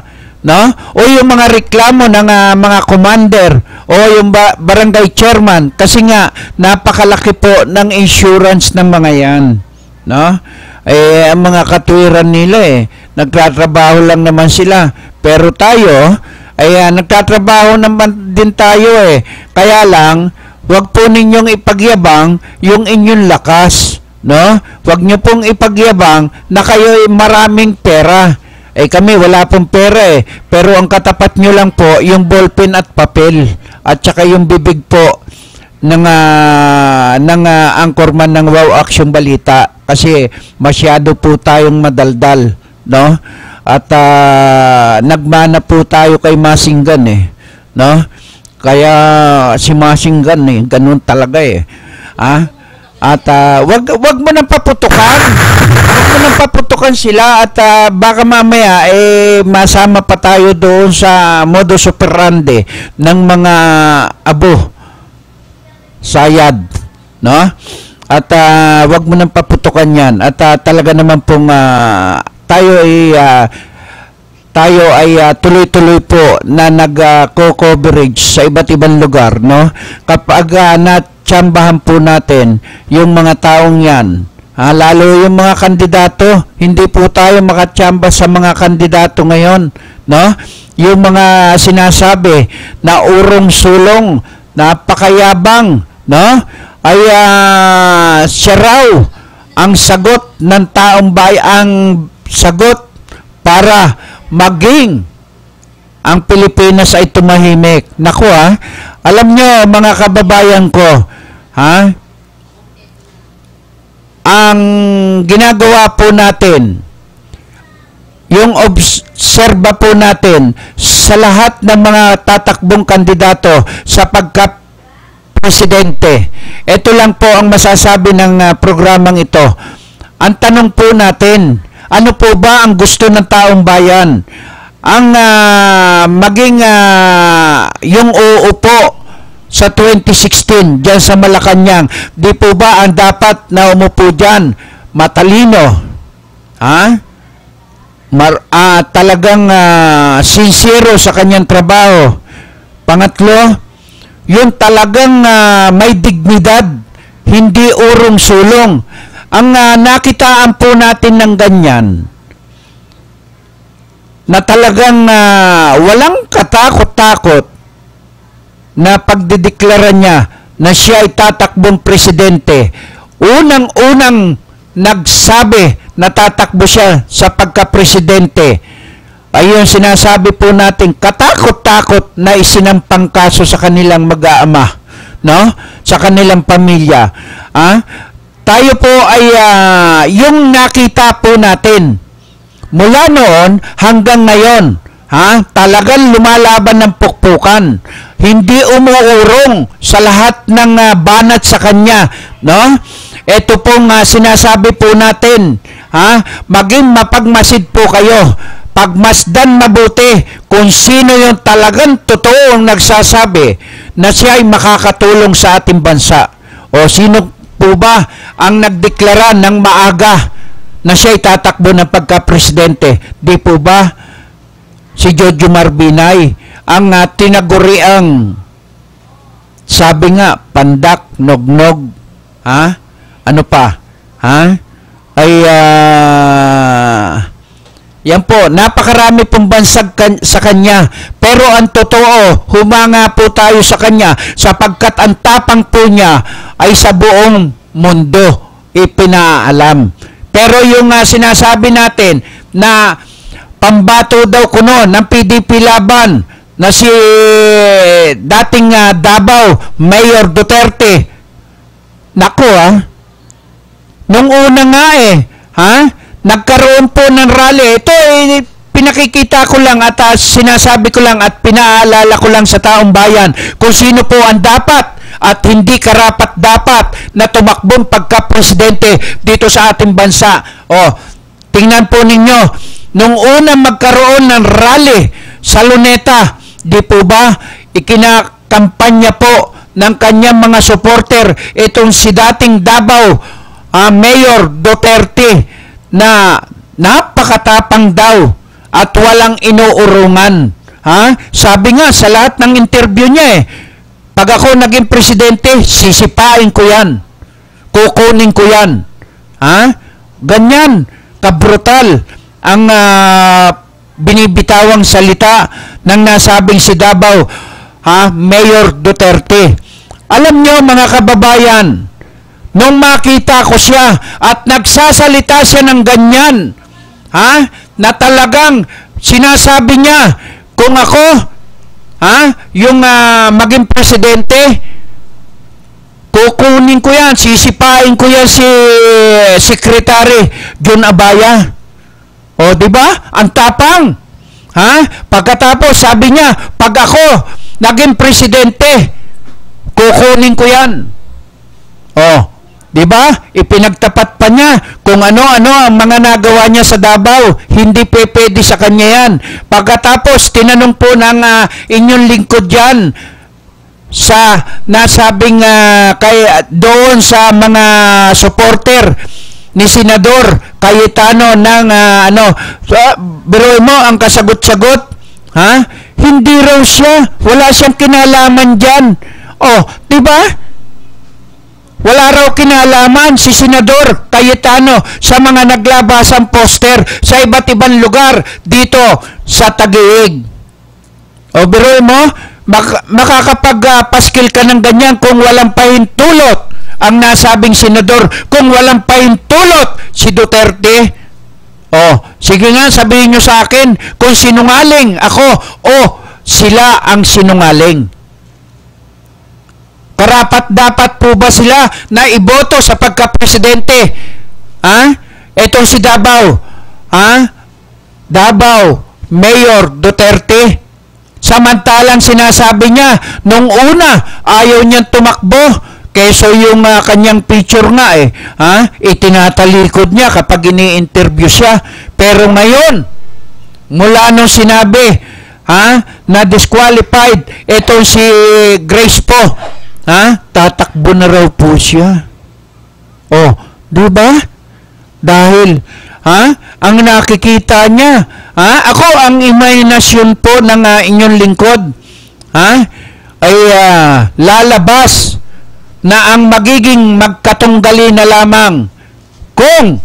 A: no? O yung mga reklamo ng mga commander o yung barangay chairman kasi nga napakalaki po ng insurance ng mga yan, no? Ang mga katwiran nila nagtatrabaho lang naman sila, pero tayo ay nagtatrabaho naman din tayo kaya lang wag po ninyong ipagyabang yung inyong lakas, no? Wag nyo pong ipagyabang na kayo ay maraming pera. Kami wala pong pera pero ang katapat nyo lang po yung ballpen at papel at saka yung bibig po ng anchorman ng Wow Action Balita kasi masyado po tayong madaldal, no? At nagmana po tayo kay Masinggan no? Kaya si Masinggan ganun talaga At wag mo nang paputukan. Wag mo nang paputukan sila at baka mamaya masama pa tayo doon sa modus operandi ng mga abo sayad, no? At wag mo nang paputukan yan. At talaga naman pong tayo ay tuloy-tuloy po na nag-co-coverage sa iba't ibang lugar, no? Kapag natsambahan po natin yung mga taong yan, lalo yung mga kandidato, hindi po tayo makatsamba sa mga kandidato ngayon, no? Yung mga sinasabi na urong sulong, napakayabang, no? Ay siya raw ang sagot ng taong bayan, ang sagot para maging ang Pilipinas ay tumahimik. Naku alam nyo mga kababayan ko, ang ginagawa po natin, yung obserba po natin sa lahat ng mga tatakbong kandidato sa pagka-presidente. Ito lang po ang masasabi ng programang ito. Ang tanong po natin, ano po ba ang gusto ng taong bayan? Ang maging yung uupo sa 2016 dyan sa Malacanang, di po ba ang dapat na umupo dyan matalino? Talagang sincero sa kanyang trabaho. Pangatlo, yung talagang may dignidad, hindi urong sulong. Ang nakitaan po natin ng ganyan, na talagang walang katakot-takot na pagdideklara niya na siya ay tatakbong presidente. Unang-unang nagsabi na tatakbo siya sa pagka-presidente ay yung sinasabi po natin katakot-takot na isinampang kaso sa kanilang mag-aama, no? Sa kanilang pamilya. Tayo po ay yung nakita po natin mula noon hanggang ngayon, talagang lumalaban ng pukpukan. Hindi umuurong sa lahat ng banat sa kanya, no? Ito pong sinasabi po natin, maging mapagmasid po kayo. Pagmasdan mabuti kung sino yung talagang totoong nagsasabi na siya ay makakatulong sa ating bansa. O sino po ba ang nagdeklara ng maaga na siya ay tatakbo ng pagka-presidente? Di po ba si Jojo Marbinay ang tinaguriang sabi nga, pandak, nognog, ha? Ano pa? Ha? Ay, yan po, napakarami pong bansag sa kanya. Pero ang totoo, humanga po tayo sa kanya sapagkat ang tapang po niya ay sa buong mundo ipinaalam. Pero yung sinasabi natin na pambato daw kuno ng PDP laban na si dating Davao Mayor Duterte. Naku nung una nga nagkaroon po ng rally. Ito pinakikita ko lang at sinasabi ko lang at pinaalala ko lang sa taong bayan kung sino po ang dapat at hindi karapat-dapat na tumakbong pagka-presidente dito sa ating bansa. Tingnan po ninyo, nung una magkaroon ng rally sa Luneta, di po ba, ikinakampanya po ng kanyang mga supporter itong si dating Davao Mayor Duterte na napakatapang daw at walang inuurungan. Sabi nga sa lahat ng interview niya pag ako naging presidente, sisipain ko yan. Kukunin ko yan. Ganyan kabrutal ang binibitawang salita ng nasabing si Davao Mayor Duterte. Alam nyo mga kababayan, nung makita ko siya at nagsasalita siya ng ganyan, na talagang sinasabi niya, kung ako, yung maging presidente, kukunin ko yan, sisipain ko yan si Secretary Jun Abaya. Diba? Ang tapang. Pagkatapos, sabi niya, pag ako naging presidente, kukunin ko yan. Diba? Ipinagtapat pa niya kung ano-ano ang mga nagawa niya sa Davao. Hindi pwede sa kanya yan. Pagkatapos, tinanong po ng inyong lingkod dyan sa nasabing doon sa mga supporter ni Senador Cayetano ng biruin mo ang kasagot-sagot. Hindi raw siya. Wala siyang kinalaman dyan. Diba? Wala raw kinalaman si Senador Cayetano sa mga naglabasang poster sa iba't ibang lugar dito sa Taguig. Biruin mo, makakapag-paskil ka ng ganyan kung walang pahintulot ang nasabing senador, kung walang pahintulot si Duterte. Sige nga, sabihin nyo sa akin kung sinungaling ako o sila ang sinungaling. Karapat-dapat po ba sila na iboto sa pagka-presidente? Itong si Davao. Davao Mayor Duterte. Samantalang sinasabi niya, nung una, ayaw niyang tumakbo. Keso yung kanyang picture nga itinatalikod niya kapag ini-interview siya. Pero ngayon, mula nung sinabi, na disqualified, itong si Grace po, tatakbo na raw po siya. Diba? Dahil, ang nakikita niya, ako ang imahinasyon po ng inyong lingkod, ay lalabas na ang magiging magkatunggali na lamang kung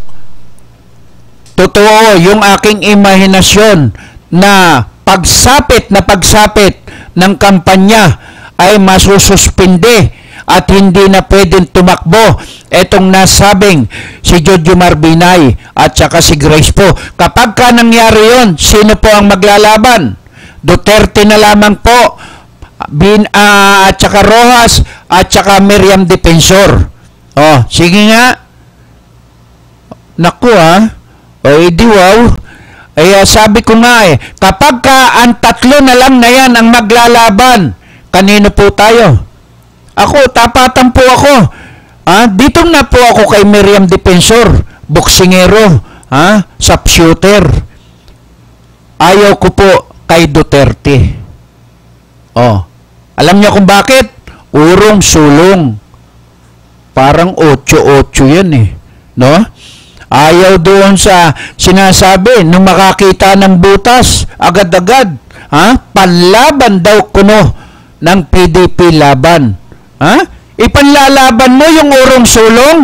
A: totoo yung aking imahinasyon na pagsapit ng kampanya ay masususpinde at hindi na pwedeng tumakbo etong nasabing si Jojo Marbinay at saka si Grace po. Kapag ka nangyari yun, sino po ang maglalaban? Duterte na lamang po, at saka Rojas at saka Miriam Defensor. Sige nga. Naku di wow. Sabi ko nga kapag ka ang tatlo na lang na yan ang maglalaban, kanino po tayo? Ako, tapatan po ako. Dito na po ako kay Miriam Defensor, boksingero, sharpshooter. Ayaw ko po kay Duterte. Alam niyo kung bakit? Urong sulong. Parang 8-8 yan no? Ayaw doon sa sinasabi nung makakita ng butas, agad-agad, panlaban daw kuno ng PDP laban. Ha? Ipanlalaban mo yung urong sulong?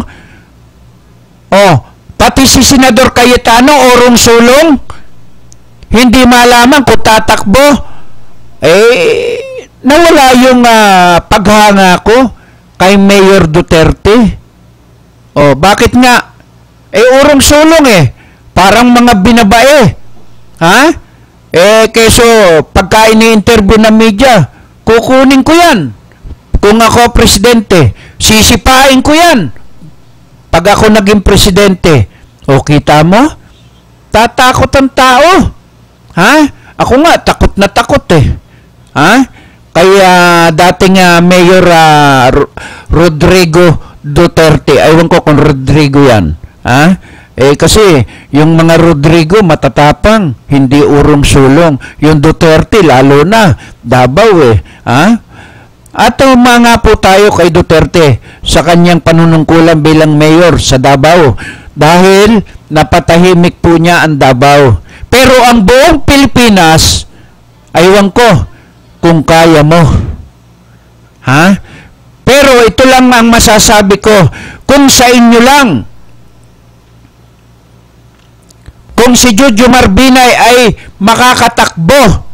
A: Oh, pati si Senador Cayetano, urong sulong? Hindi malaman kung tatakbo. Nawala yung paghanga ko kay Mayor Duterte. Oh, bakit nga? Urong sulong Parang mga binabae. Ha? Keso pagka ini-interview ng media, kukunin ko yan. Kung ako presidente, sisipain ko yan. Pag ako naging presidente, o kita mo? Tatakot ang tao. Ha? Ako nga, takot na takot Ha? Kaya dating Mayor Rodrigo Duterte, aywan ko kung Rodrigo yan. Ha? Kasi yung mga Rodrigo matatapang, hindi urong sulong. Yung Duterte lalo na, Davao Ha? At mga po tayo kay Duterte sa kanyang panunungkulan bilang mayor sa Davao dahil napatahimik po niya ang Davao. Pero ang buong Pilipinas, aywan ko kung kaya mo. Ha? Pero ito lang ang masasabi ko, kung sa inyo lang, kung si Jojo Marbinay ay makakatakbo,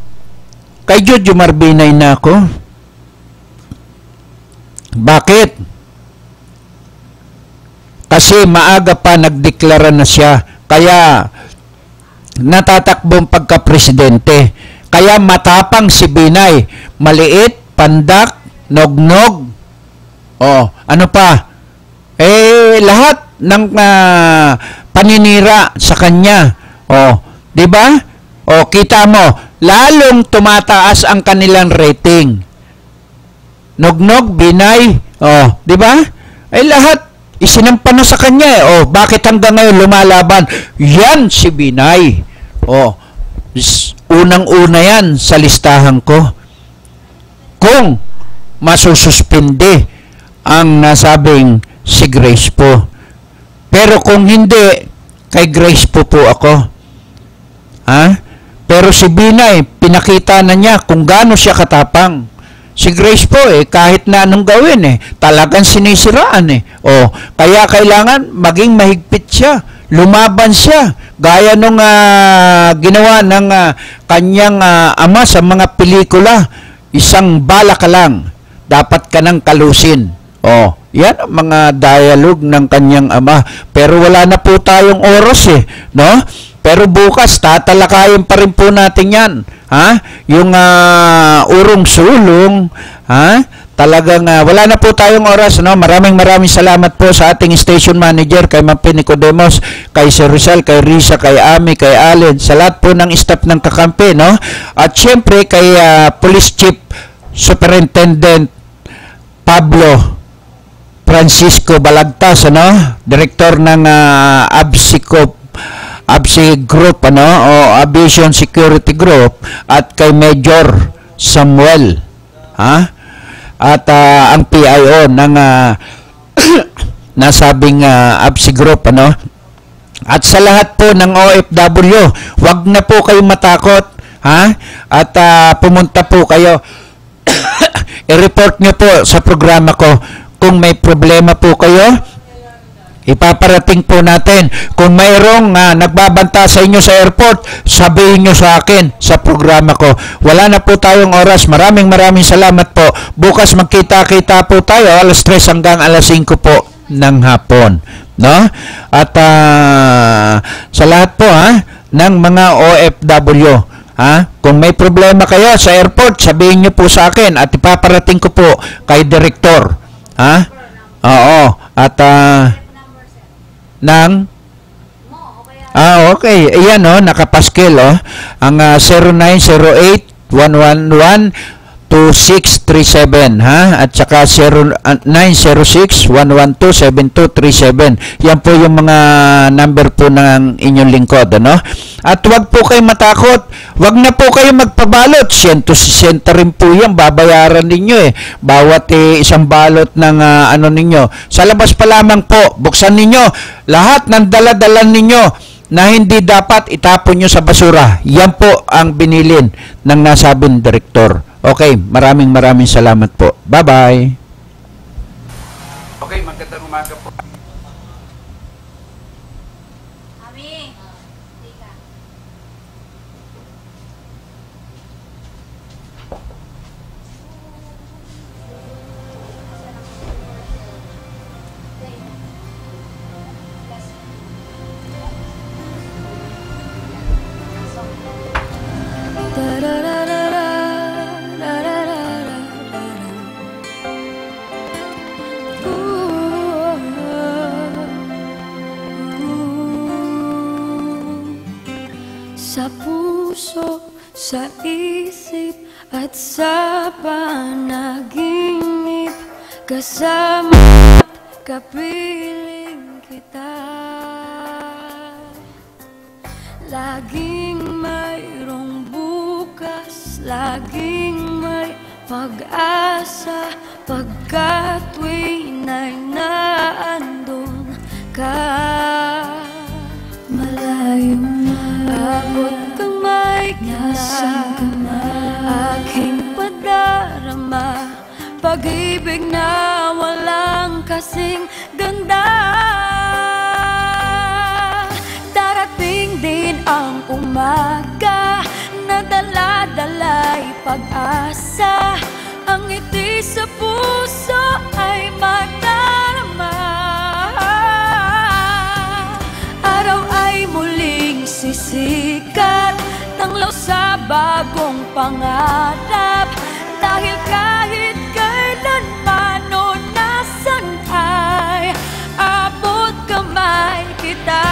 A: kay Jojo Marbinay na ako. Bakit? Kasi maaga pa nagdeklara na siya, kaya natatakbong pagka-presidente. Kaya matapang si Binay, maliit, pandak, nognog. Ano pa? Lahat ng paninira sa kanya. Di ba? Kita mo, lalong tumataas ang kanilang rating. Nognog, Binay, di ba? Lahat isinampa na sa kanya bakit hanggang ngayon lumalaban? Yan si Binay. Unang-una yan sa listahan ko. Kung masususpinde ang nasabing si Grace po. Pero kung hindi, kay Grace po ako. Ha? Pero si Binay, pinakita na niya kung gaano siya katapang. Si Grace po kahit na anong gawin talagang sinisiraan kaya kailangan maging mahigpit siya, lumaban siya gaya nung ginawa ng kanyang ama sa mga pelikula. Isang bala ka lang, dapat ka nang kalusin. Yan ang mga dialogue ng kanyang ama. Pero wala na po tayong oras no? Pero bukas tatalakayin pa rin po natin yan. Ha? Yung urong sulong, ha? Talagang wala na po tayong oras, no? Maraming salamat po sa ating station manager, kay Ma'am Nicodemos, kay Sir Rizal, kay Risa, kay Ami, kay Allen, sa lahat po ng staff ng kakampi, no? At syempre kay Police Chief Superintendent Pablo Francisco Balagtas, ano? Director ng ABSI Group, o Aviation Security Group, at kay Major Samuel, ha? At ang PIO ng nasabing ABSI Group, ano? At sa lahat po ng OFW, wag na po kayong matakot, ha? At pumunta po kayo, i-report nyo po sa programa ko kung may problema po kayo. Ipaparating po natin. Kung mayroong nagbabanta sa inyo sa airport, sabihin nyo sa akin sa programa ko. Wala na po tayong oras. Maraming salamat po. Bukas magkita-kita po tayo alas 3 hanggang alas 5 po ng hapon, no? At sa lahat po ng mga OFW, kung may problema kayo sa airport, sabihin nyo po sa akin at ipaparating ko po kay Direktor. Oo. At okay. Ayan, nakapaskil, ang 0908-111-2637, ha? At saka 0906-112-7237. Yan po yung mga number po ng inyong lingkod, ano? At wag po kayo matakot. Wag na po kayo magpabalot. 160 rin po yan. Babayaran ninyo bawat isang balot ng ninyo. Sa labas pa lamang po, buksan ninyo lahat ng dala-dala ninyo na hindi dapat itapon nyo sa basura. Yan po ang binilin ng nasabing direktor. Okay, maraming salamat po. Bye-bye. umaga po.
E: Mami, teka. Sa puso, sa isip at sa panaginip, kasama at kapiling kita. Laging mayroong bukas, laging may pag-asa, pagkat tuwing ay naandun ka. Malayo na, abot kamay na, aking padarama, pag-ibig na walang kasing ganda. Darating din ang umaga na dala-dala'y pag-asa, ang ngiti sa puso ay madarama. Araw ay muling sisikat, tanglaw sa bagong pangarap, dahil kahit kailanman o nasan ay abot kamay kita.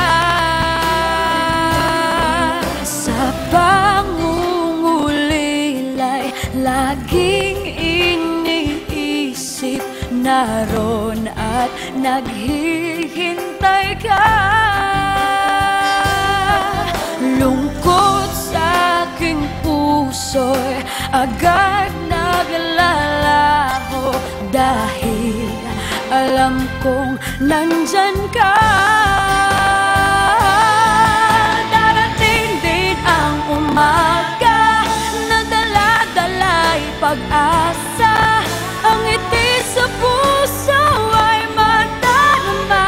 E: Sa pangungulilay, laging iniisip, naroon at naghihintay ka. Lungkot sa aking puso'y agad naglalaho, dahil alam kong nandyan ka. Darating din ang umaga na dala-dala'y pag-asa, ang ngiti sa puso ay madarama.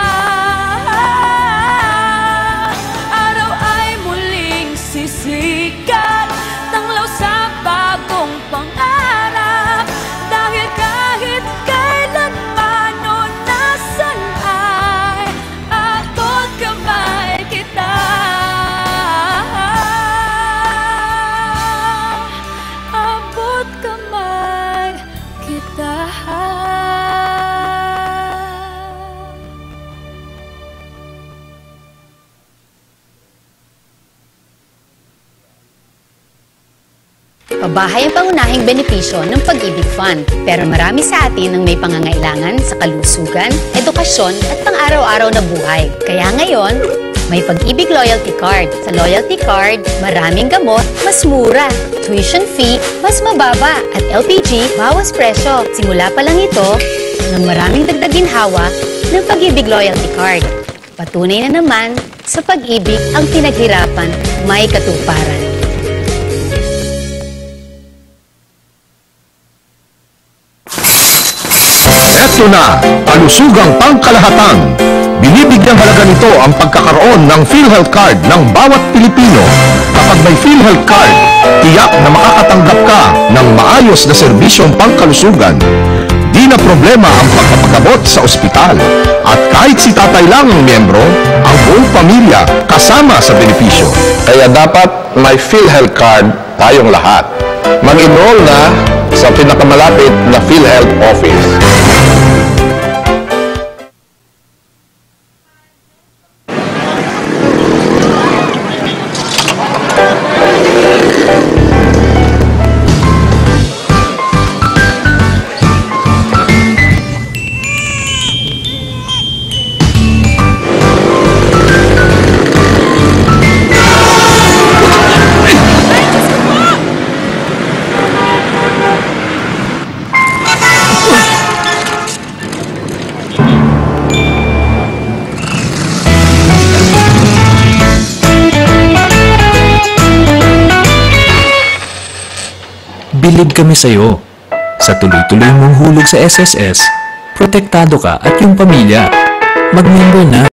E: Araw ay muling sisikat, tanglaw sa bagong pangarap, dahil kahit kailanman o nasan ay abot kamay kita. Abot kamay kita.
F: Pabahay ang pangunahing benepisyo ng Pag-ibig Fund, pero marami sa atin ang may pangangailangan sa kalusugan, edukasyon at pang-araw-araw na buhay. Kaya ngayon, may Pag-ibig Loyalty Card. Sa Loyalty Card, maraming gamot, mas mura. Tuition fee, mas mababa. At LPG, bawas presyo. Simula pa lang ito ng maraming dagdag ginhawa ng Pag-ibig Loyalty Card. Patunay na naman, sa pag-ibig ang pinaghirapan may katuparan.
G: Ito na, kalusugang pangkalahatan. Binibigyang halaga nito ang pagkakaroon ng PhilHealth Card ng bawat Pilipino. Kapag may PhilHealth Card, tiyak na makakatanggap ka ng maayos na serbisyong pangkalusugan. Di na problema ang pagpapagamot sa ospital. At kahit si tatay lang ang miyembro, ang buong pamilya kasama sa benepisyo.
P: Kaya dapat may PhilHealth Card tayong lahat. Mag-enroll na sa pinakamalapit na PhilHealth office.
I: Bilib kami sa'yo. Sa tuloy-tuloy mong hulog sa SSS, protektado ka at yung pamilya. Mag-member na.